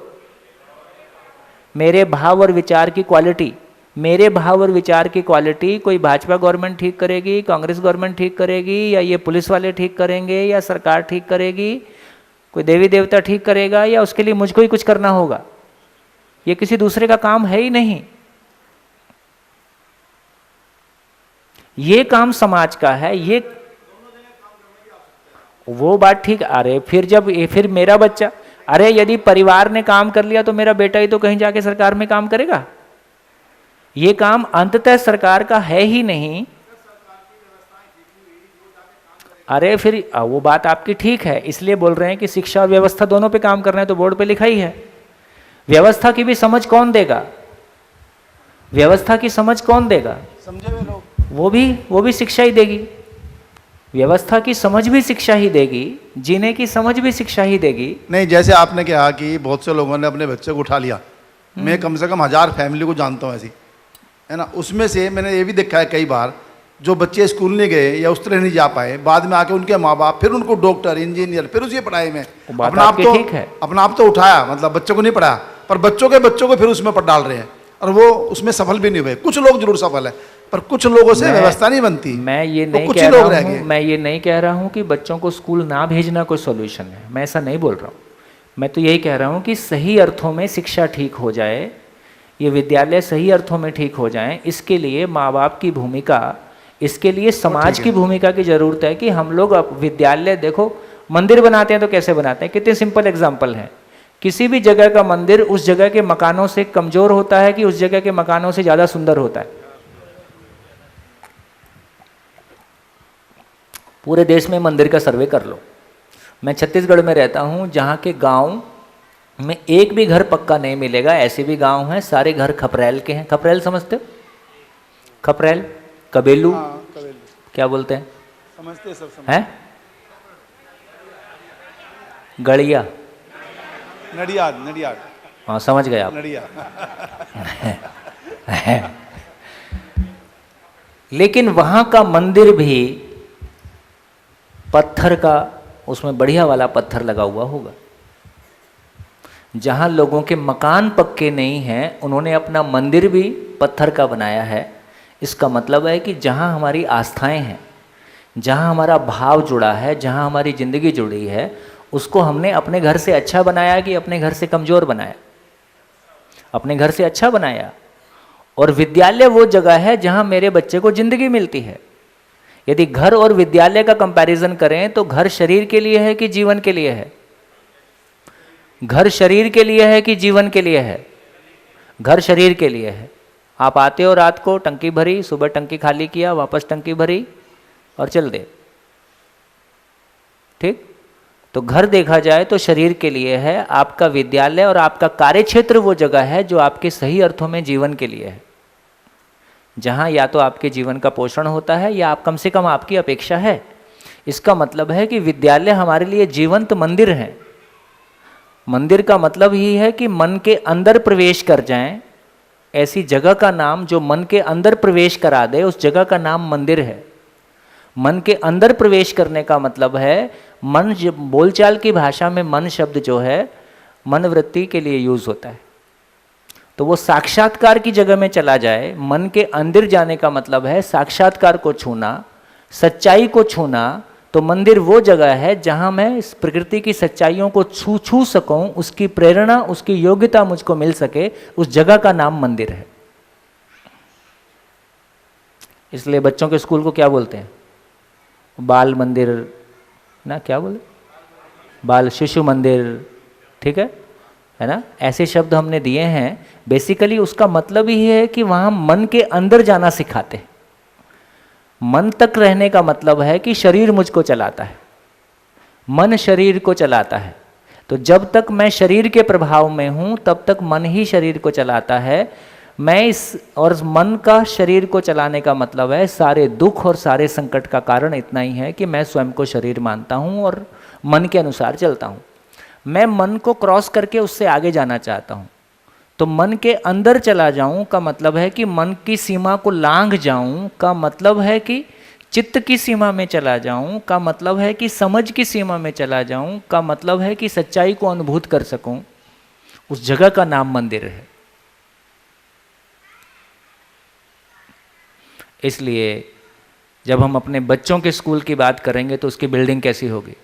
मेरे भाव और विचार की क्वालिटी। मेरे भाव और विचार की क्वालिटी कोई भाजपा गवर्नमेंट ठीक करेगी, कांग्रेस गवर्नमेंट ठीक करेगी, या ये पुलिस वाले ठीक करेंगे, या सरकार ठीक करेगी, कोई देवी देवता ठीक करेगा, या उसके लिए मुझको ही कुछ करना होगा? ये किसी दूसरे का काम है ही नहीं। ये काम समाज का है। ये वो बात ठीक। अरे फिर मेरा बच्चा, अरे यदि परिवार ने काम कर लिया तो मेरा बेटा ही तो कहीं जाके सरकार में काम करेगा। ये काम अंततः सरकार का है ही नहीं। अरे फिर वो बात आपकी ठीक है, इसलिए बोल रहे हैं कि शिक्षा और व्यवस्था दोनों पे काम कर रहे हैं, तो बोर्ड पे लिखा ही है। व्यवस्था की भी समझ कौन देगा? व्यवस्था की समझ कौन देगा? समझे हुए लोग, वो भी शिक्षा ही देगी। व्यवस्था की समझ भी शिक्षा ही देगी, जीने की समझ भी शिक्षा ही देगी। नहीं, जैसे आपने कहा कि बहुत से लोगों ने अपने बच्चे को उठा लिया, मैं कम से कम 1000 फैमिली को जानता हूँ ऐसी, है ना। उसमें से मैंने ये भी देखा है कई बार, जो बच्चे स्कूल नहीं गए या उस तरह नहीं जा पाए, बाद में आके उनके माँ बाप फिर उनको डॉक्टर, इंजीनियर, फिर उसी पढ़ाई में अपना आप तो उठाया, मतलब बच्चों को नहीं पढ़ाया, पर बच्चों को फिर उसमें पढ़ डाल रहे हैं, और वो उसमें सफल भी नहीं हुए। कुछ लोग जरूर सफल है, पर कुछ लोगों से व्यवस्था नहीं बनती। मैं ये तो नहीं कुछ कह लोग रहा रह हूँ, गए। मैं ये नहीं कह रहा हूँ कि बच्चों को स्कूल ना भेजना कोई सॉल्यूशन है, मैं ऐसा नहीं बोल रहा हूँ। मैं तो यही कह रहा हूँ कि सही अर्थों में शिक्षा ठीक हो जाए, ये विद्यालय सही अर्थों में ठीक हो जाएं, इसके लिए माँ बाप की भूमिका, इसके लिए समाज की भूमिका की ज़रूरत है कि हम लोग अब विद्यालय, देखो मंदिर बनाते हैं तो कैसे बनाते हैं, कितने सिंपल एग्जाम्पल हैं। किसी भी जगह का मंदिर उस जगह के मकानों से कमज़ोर होता है कि उस जगह के मकानों से ज़्यादा सुंदर होता है? पूरे देश में मंदिर का सर्वे कर लो। मैं छत्तीसगढ़ में रहता हूँ, जहाँ के गांव में एक भी घर पक्का नहीं मिलेगा। ऐसे भी गांव हैं, सारे घर खपरेल के हैं। खपरेल समझते हो? खपरेल, कबेलू, क्या बोलते हैं? समझते सब हैं? गड़िया, नडियाद। हाँ समझ गए आप। लेकिन वहाँ का मंदिर भी पत्थर का, उसमें बढ़िया वाला पत्थर लगा हुआ होगा। जहाँ लोगों के मकान पक्के नहीं हैं, उन्होंने अपना मंदिर भी पत्थर का बनाया है। इसका मतलब है कि जहाँ हमारी आस्थाएं हैं, जहाँ हमारा भाव जुड़ा है, जहाँ हमारी ज़िंदगी जुड़ी है, उसको हमने अपने घर से अच्छा बनाया कि अपने घर से कमज़ोर बनाया? अपने घर से अच्छा बनाया। और विद्यालय वो जगह है जहाँ मेरे बच्चे को ज़िंदगी मिलती है। यदि घर और विद्यालय का कंपैरिजन करें तो घर शरीर के लिए है कि जीवन के लिए है? घर शरीर के लिए है कि जीवन के लिए है? घर शरीर के लिए है। आप आते हो रात को, टंकी भरी, सुबह टंकी खाली किया, वापस टंकी भरी और चल दे, ठीक? तो घर देखा जाए तो शरीर के लिए है। आपका विद्यालय और आपका कार्यक्षेत्र वो जगह है जो आपके सही अर्थों में जीवन के लिए है, जहाँ या तो आपके जीवन का पोषण होता है या आप कम से कम आपकी अपेक्षा है। इसका मतलब है कि विद्यालय हमारे लिए जीवंत मंदिर है। मंदिर का मतलब ही है कि मन के अंदर प्रवेश कर जाएं। ऐसी जगह का नाम जो मन के अंदर प्रवेश करा दे, उस जगह का नाम मंदिर है। मन के अंदर प्रवेश करने का मतलब है, मन जब बोलचाल की भाषा में मन शब्द जो है मनवृत्ति के लिए यूज होता है, तो वो साक्षात्कार की जगह में चला जाए। मन के अंदर जाने का मतलब है साक्षात्कार को छूना, सच्चाई को छूना। तो मंदिर वो जगह है जहाँ मैं इस प्रकृति की सच्चाइयों को छू सकूं, उसकी प्रेरणा, उसकी योग्यता मुझको मिल सके, उस जगह का नाम मंदिर है। इसलिए बच्चों के स्कूल को क्या बोलते हैं? बाल मंदिर ना, क्या बोले? बाल शिशु मंदिर, ठीक है ना? ऐसे शब्द हमने दिए हैं। बेसिकली उसका मतलब ही है कि वहाँ मन के अंदर जाना सिखाते हैं। मन तक रहने का मतलब है कि शरीर मुझको चलाता है, मन शरीर को चलाता है। तो जब तक मैं शरीर के प्रभाव में हूँ तब तक मन ही शरीर को चलाता है। मैं इस और मन का शरीर को चलाने का मतलब है सारे दुख और सारे संकट का कारण इतना ही है कि मैं स्वयं को शरीर मानता हूँ और मन के अनुसार चलता हूँ। मैं मन को क्रॉस करके उससे आगे जाना चाहता हूँ। तो मन के अंदर चला जाऊं का मतलब है कि मन की सीमा को लांघ जाऊं का मतलब है कि चित्त की सीमा में चला जाऊं का मतलब है कि समझ की सीमा में चला जाऊं का मतलब है कि सच्चाई को अनुभूत कर सकूं। उस जगह का नाम मंदिर है। इसलिए जब हम अपने बच्चों के स्कूल की बात करेंगे तो उसकी बिल्डिंग कैसी होगी?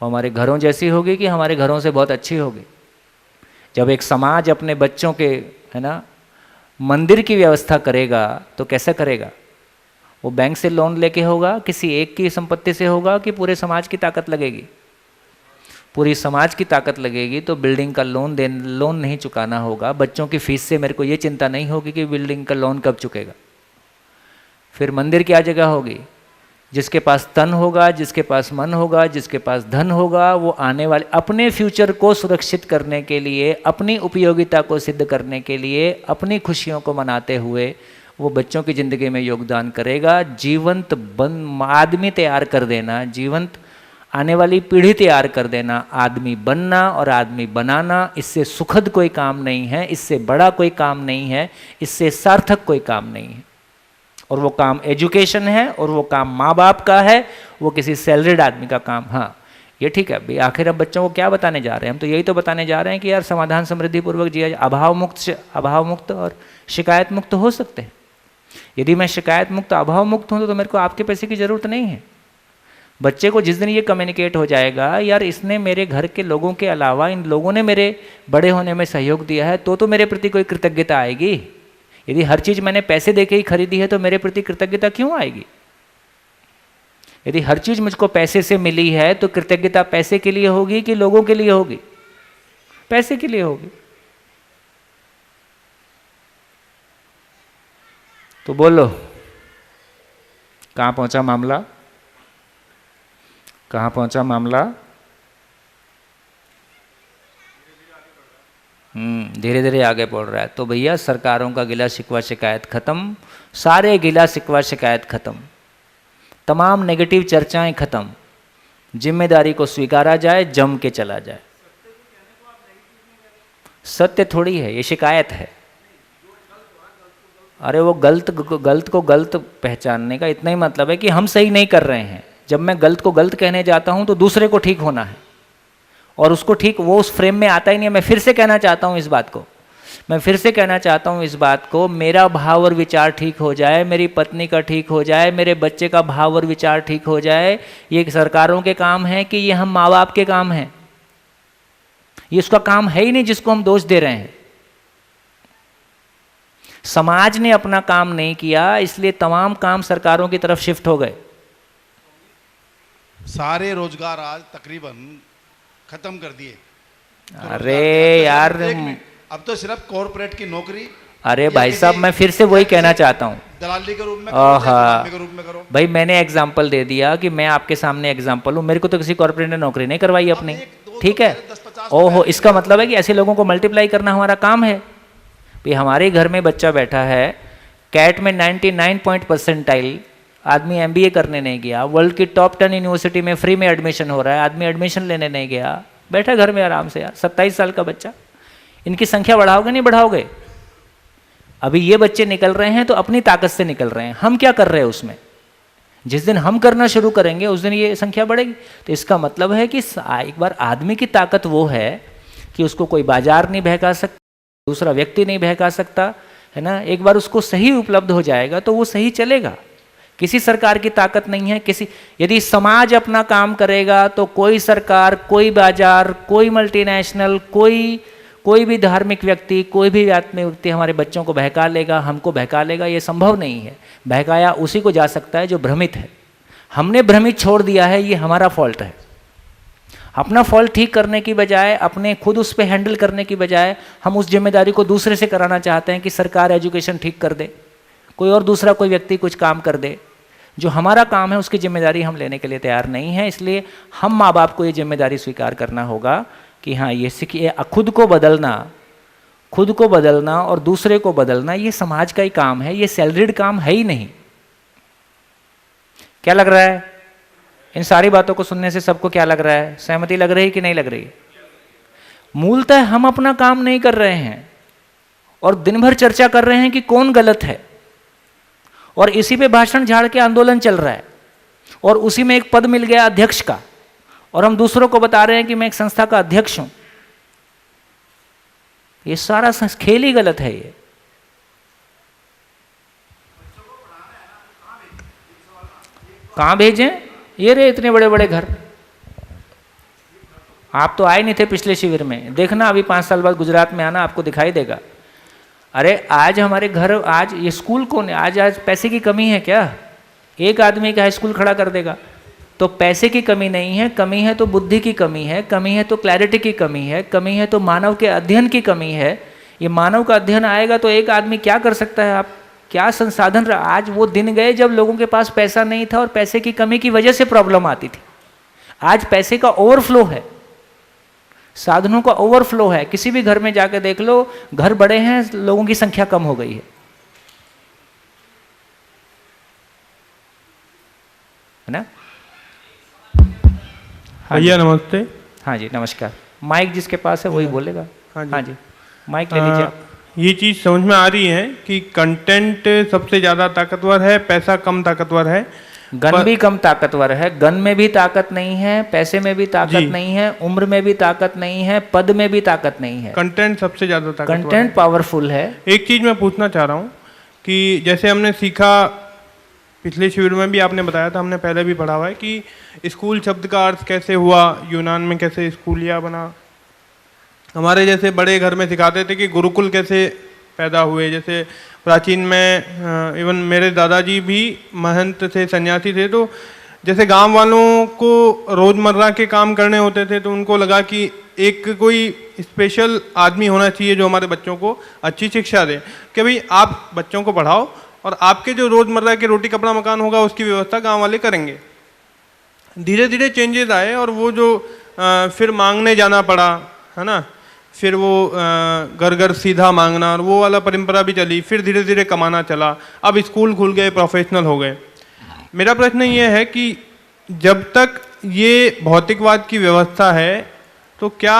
वो हमारे घरों जैसी होगी कि हमारे घरों से बहुत अच्छी होगी? जब एक समाज अपने बच्चों के, है ना, मंदिर की व्यवस्था करेगा तो कैसा करेगा? वो बैंक से लोन लेके होगा, किसी एक की संपत्ति से होगा कि पूरे समाज की ताकत लगेगी? पूरी समाज की ताकत लगेगी। तो बिल्डिंग का लोन नहीं चुकाना होगा। बच्चों की फीस से मेरे को ये चिंता नहीं होगी कि बिल्डिंग का लोन कब चुकेगा। फिर मंदिर क्या जगह होगी? जिसके पास तन होगा, जिसके पास मन होगा, जिसके पास धन होगा, वो आने वाले अपने फ्यूचर को सुरक्षित करने के लिए, अपनी उपयोगिता को सिद्ध करने के लिए, अपनी खुशियों को मनाते हुए वो बच्चों की ज़िंदगी में योगदान करेगा। जीवंत आदमी तैयार कर देना, जीवंत आने वाली पीढ़ी तैयार कर देना, आदमी बनना और आदमी बनाना, इससे सुखद कोई काम नहीं है, इससे बड़ा कोई काम नहीं है, इससे सार्थक कोई काम नहीं है। और वो काम एजुकेशन है और वो काम माँ बाप का है, वो किसी सैलरीड आदमी का काम। हाँ ये ठीक है भाई। आखिर अब बच्चों को क्या बताने जा रहे हैं? हम तो यही तो बताने जा रहे हैं कि यार समाधान समृद्धि पूर्वक जिया, अभाव मुक्त और शिकायत मुक्त हो सकते हैं। यदि मैं शिकायत मुक्त, अभाव मुक्त हूँ तो मेरे को आपके पैसे की ज़रूरत नहीं है। बच्चे को जिस दिन ये कम्युनिकेट हो जाएगा, यार इसने मेरे घर के लोगों के अलावा इन लोगों ने मेरे बड़े होने में सहयोग दिया है, तो मेरे प्रति कोई कृतज्ञता आएगी। यदि हर चीज़ मैंने पैसे देके ही खरीदी है तो मेरे प्रति कृतज्ञता क्यों आएगी? यदि हर चीज़ मुझको पैसे से मिली है तो कृतज्ञता पैसे के लिए होगी कि लोगों के लिए होगी? पैसे के लिए होगी। तो बोलो कहाँ पहुंचा मामला? कहाँ पहुंचा मामला? धीरे धीरे आगे बढ़ रहा है। तो भैया सरकारों का गिला शिकवा शिकायत खत्म, सारे गिला शिकवा शिकायत खत्म, तमाम नेगेटिव चर्चाएं खत्म, जिम्मेदारी को स्वीकारा जाए, जम के चला जाए। सत्य थोड़ी है, ये शिकायत है। अरे वो गलत को गलत पहचानने का इतना ही मतलब है कि हम सही नहीं कर रहे हैं। जब मैं गलत को गलत कहने जाता हूं तो दूसरे को ठीक होना है, और उसको ठीक वो उस फ्रेम में आता ही नहीं है। मैं फिर से कहना चाहता हूं इस बात को मैं फिर से कहना चाहता हूँ इस बात को, मेरा भाव और विचार ठीक हो जाए, मेरी पत्नी का ठीक हो जाए, मेरे बच्चे का भाव और विचार ठीक हो जाए, ये सरकारों के काम है कि ये हम माँ बाप के काम हैं? ये उसका काम है ही नहीं जिसको हम दोष दे रहे हैं। समाज ने अपना काम नहीं किया, इसलिए तमाम काम सरकारों की तरफ शिफ्ट हो गए। सारे रोजगार आज तकरीबन खत्म कर दिए। अरे यार, अब तो सिर्फ कॉर्पोरेट की नौकरी। अरे भाई साहब, मैं फिर से वही कहना चाहता हूँ, दलाली के रूप में करो, भाई मैंने एग्जाम्पल दे दिया कि मैं आपके सामने एग्जाम्पल हूँ। मेरे को तो किसी कॉर्पोरेट ने नौकरी नहीं करवाई अपनी, ठीक है? ओहो, इसका मतलब है कि ऐसे लोगों को मल्टीप्लाई करना हमारा काम है। भाई हमारे घर में बच्चा बैठा है, कैट में 99 परसेंटाइल, आदमी MBA करने नहीं गया, वर्ल्ड की टॉप 10 यूनिवर्सिटी में फ्री में एडमिशन हो रहा है, आदमी एडमिशन लेने नहीं गया, बैठा घर में आराम से। यार 27 साल का बच्चा, इनकी संख्या बढ़ाओगे नहीं बढ़ाओगे? अभी ये बच्चे निकल रहे हैं तो अपनी ताकत से निकल रहे हैं, हम क्या कर रहे हैं उसमें? जिस दिन हम करना शुरू करेंगे उस दिन ये संख्या बढ़ेगी। तो इसका मतलब है कि एक बार आदमी की ताकत वो है कि उसको कोई बाजार नहीं बहका सकता, दूसरा व्यक्ति नहीं बहका सकता, है ना? एक बार उसको सही उपलब्ध हो जाएगा तो वो सही चलेगा। किसी सरकार की ताकत नहीं है, यदि समाज अपना काम करेगा तो कोई सरकार, कोई बाजार, कोई मल्टीनेशनल, कोई भी धार्मिक व्यक्ति, कोई भी आत्मिक व्यक्ति हमारे बच्चों को बहका लेगा, हमको बहका लेगा, ये संभव नहीं है। बहकाया उसी को जा सकता है जो भ्रमित है। हमने भ्रमित छोड़ दिया है, ये हमारा फॉल्ट है। अपना फॉल्ट ठीक करने की बजाय, अपने खुद उस पर हैंडल करने की बजाय, हम उस जिम्मेदारी को दूसरे से कराना चाहते हैं कि सरकार एजुकेशन ठीक कर दे, कोई और दूसरा कोई व्यक्ति कुछ काम कर दे। जो हमारा काम है उसकी जिम्मेदारी हम लेने के लिए तैयार नहीं है। इसलिए हम माँ बाप को ये जिम्मेदारी स्वीकार करना होगा कि हाँ, ये सीखिए, खुद को बदलना और दूसरे को बदलना ये समाज का ही काम है, ये सैलरीड काम है ही नहीं। क्या लग रहा है इन सारी बातों को सुनने से? सबको क्या लग रहा है? सहमति लग रही कि नहीं लग रही? मूलतः हम अपना काम नहीं कर रहे हैं और दिन भर चर्चा कर रहे हैं कि कौन गलत है, और इसी पे भाषण झाड़ के आंदोलन चल रहा है, और उसी में एक पद मिल गया अध्यक्ष का, और हम दूसरों को बता रहे हैं कि मैं एक संस्था का अध्यक्ष हूं। ये सारा खेल ही गलत है। ये कहां भेजें? ये रहे इतने बड़े बड़े घर। आप तो आए नहीं थे पिछले शिविर में, देखना अभी 5 साल बाद गुजरात में आना, आपको दिखाई देगा। अरे आज हमारे घर, आज ये स्कूल कौन है? आज पैसे की कमी है क्या? एक आदमी का स्कूल खड़ा कर देगा। तो पैसे की कमी नहीं है, कमी है तो बुद्धि की कमी है, कमी है तो क्लैरिटी की कमी है, कमी है तो मानव के अध्ययन की कमी है। ये मानव का अध्ययन आएगा तो एक आदमी क्या कर सकता है? आप क्या संसाधन रहा? आज वो दिन गए जब लोगों के पास पैसा नहीं था और पैसे की कमी की वजह से प्रॉब्लम आती थी। आज पैसे का ओवरफ्लो है, साधनों का ओवरफ्लो है। किसी भी घर में जाकर देख लो, घर बड़े हैं, लोगों की संख्या कम हो गई है ना? भैया नमस्ते। हाँ जी नमस्कार। माइक जिसके पास है वही बोलेगा। हाँ जी माइक ले लीजिए। ये चीज़ समझ में आ रही है कि कंटेंट सबसे ज़्यादा ताकतवर है, पैसा कम ताकतवर है। गन भी कम ताकतवर है, गन में भी ताकत नहीं है, पैसे में भी ताकत नहीं है, उम्र में भी ताकत नहीं है, पद में भी ताकत नहीं है। कंटेंट सबसे ज़्यादा ताकतवर है। कंटेंट पावरफुल है। एक चीज़ मैं पूछना चाह रहा हूँ कि जैसे हमने सीखा, पिछले शिविर में भी आपने बताया था, हमने पहले भी पढ़ा हुआ है कि स्कूल शब्द का अर्थ कैसे हुआ, यूनान में कैसे स्कूलिया बना। हमारे जैसे बड़े घर में सिखाते थे कि गुरुकुल कैसे पैदा हुए। जैसे प्राचीन में इवन मेरे दादाजी भी महंत थे, सन्यासी थे, तो जैसे गांव वालों को रोज़मर्रा के काम करने होते थे तो उनको लगा कि एक कोई स्पेशल आदमी होना चाहिए जो हमारे बच्चों को अच्छी शिक्षा दे, कि भाई आप बच्चों को पढ़ाओ और आपके जो रोज़मर्रा के रोटी कपड़ा मकान होगा उसकी व्यवस्था गांव वाले करेंगे। धीरे धीरे चेंजेस आए और वो जो फिर मांगने जाना पड़ा, है ना, फिर वो घर घर सीधा मांगना और वो वाला परंपरा भी चली। फिर धीरे धीरे कमाना चला, अब स्कूल खुल गए, प्रोफेशनल हो गए। मेरा प्रश्न ये है कि जब तक ये भौतिकवाद की व्यवस्था है तो क्या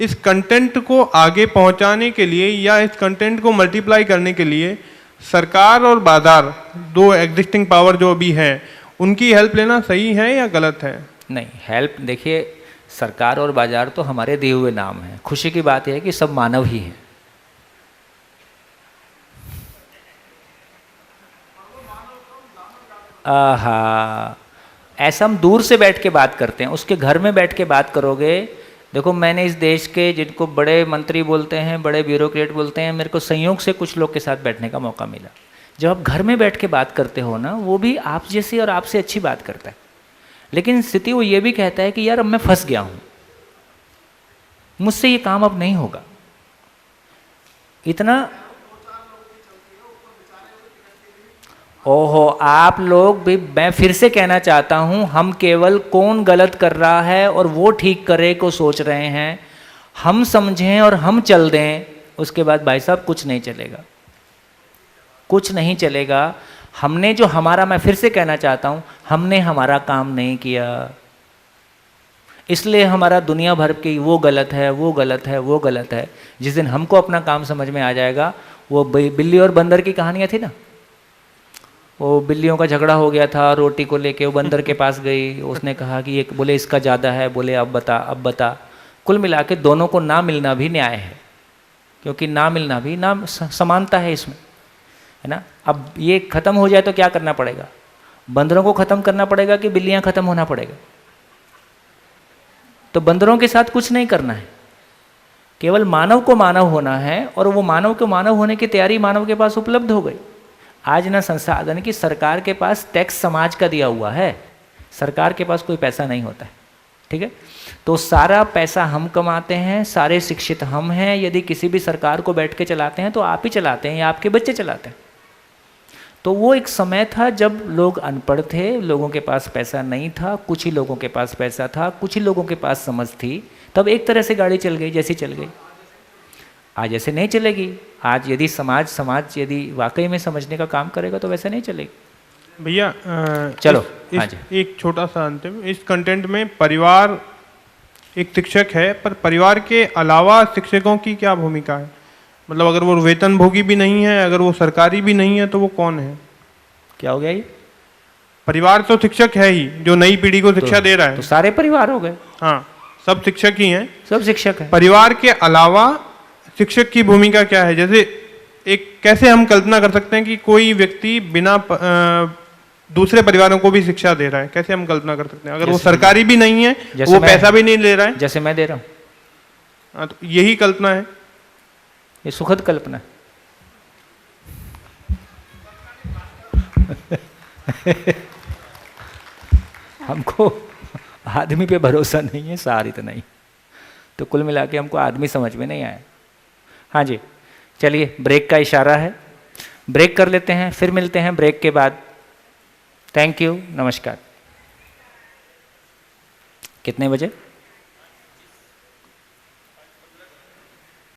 इस कंटेंट को आगे पहुंचाने के लिए या इस कंटेंट को मल्टीप्लाई करने के लिए सरकार और बाजार, दो एग्जिस्टिंग पावर जो अभी हैं, उनकी हेल्प लेना सही है या गलत है? नहीं, हेल्प देखिए, सरकार और बाजार तो हमारे दिए हुए नाम हैं। खुशी की बात यह है कि सब मानव ही हैं, आहा, ऐसा हम दूर से बैठ के बात करते हैं, उसके घर में बैठ के बात करोगे। देखो मैंने इस देश के जिनको बड़े मंत्री बोलते हैं, बड़े ब्यूरोक्रेट बोलते हैं, मेरे को संयोग से कुछ लोग के साथ बैठने का मौका मिला। जब आप घर में बैठ के बात करते हो ना, वो भी आप जैसी और आपसे अच्छी बात करता है, लेकिन स्थिति वो ये भी कहता है कि यार अब मैं फंस गया हूँ, मुझसे ये काम अब नहीं होगा। इतना ओहो, आप लोग भी, मैं फिर से कहना चाहता हूं, हम केवल कौन गलत कर रहा है और वो ठीक करे को सोच रहे हैं। हम समझें और हम चल दें, उसके बाद भाई साहब कुछ नहीं चलेगा, कुछ नहीं चलेगा। हमने जो हमारा, मैं फिर से कहना चाहता हूं, हमने हमारा काम नहीं किया, इसलिए हमारा दुनिया भर की वो गलत है, वो गलत है, वो गलत है। जिस दिन हमको अपना काम समझ में आ जाएगा, वो बिल्ली और बंदर की कहानियाँ थी ना, वो बिल्लियों का झगड़ा हो गया था रोटी को लेके, वो बंदर के पास गई, उसने कहा कि एक, बोले इसका ज़्यादा है, बोले अब बता, अब बता। कुल मिला के दोनों को ना मिलना भी न्याय है, क्योंकि ना मिलना भी ना समानता है इसमें, है ना। अब ये ख़त्म हो जाए तो क्या करना पड़ेगा? बंदरों को ख़त्म करना पड़ेगा कि बिल्लियाँ ख़त्म होना पड़ेगा? तो बंदरों के साथ कुछ नहीं करना है, केवल मानव को मानव होना है, और वो मानव को मानव होने की तैयारी मानव के पास उपलब्ध हो गई। आज ना संसाधन की, सरकार के पास टैक्स समाज का दिया हुआ है, सरकार के पास कोई पैसा नहीं होता है, ठीक है। तो सारा पैसा हम कमाते हैं, सारे शिक्षित हम हैं। यदि किसी भी सरकार को बैठ के चलाते हैं तो आप ही चलाते हैं या आपके बच्चे चलाते हैं। तो वो एक समय था जब लोग अनपढ़ थे, लोगों के पास पैसा नहीं था, कुछ ही लोगों के पास पैसा था, कुछ ही लोगों के पास समझ थी, तब एक तरह से गाड़ी चल गई जैसी चल गई। आज ऐसे नहीं चलेगी। आज यदि समाज यदि वाकई में समझने का काम करेगा तो वैसे नहीं चलेगी। भैया चलो हाँ जी, एक छोटा सा अंतिम, इस कंटेंट में परिवार एक शिक्षक है, पर परिवार के अलावा शिक्षकों की क्या भूमिका है? मतलब अगर वो वेतनभोगी भी नहीं है, अगर वो सरकारी भी नहीं है, तो वो कौन है? क्या हो गया ये? परिवार तो शिक्षक है ही, जो नई पीढ़ी को शिक्षा दे रहा है। तो सारे परिवार हो गए। हाँ, सब शिक्षक ही हैं, सब शिक्षक हैं। परिवार के अलावा शिक्षक की भूमिका क्या है? जैसे एक, कैसे हम कल्पना कर सकते हैं कि कोई व्यक्ति बिना दूसरे परिवारों को भी शिक्षा दे रहा है? कैसे हम कल्पना कर सकते हैं? अगर वो सरकारी भी नहीं है, वो पैसा भी नहीं ले रहा है, जैसे मैं दे रहा हूँ, हाँ, तो यही कल्पना है, ये सुखद कल्पना है। हमको आदमी पे भरोसा नहीं है, सारित नहीं, तो कुल मिला के हमको आदमी समझ में नहीं आया। हाँ जी, चलिए ब्रेक का इशारा है, ब्रेक कर लेते हैं, फिर मिलते हैं ब्रेक के बाद। थैंक यू, नमस्कार। कितने बजे?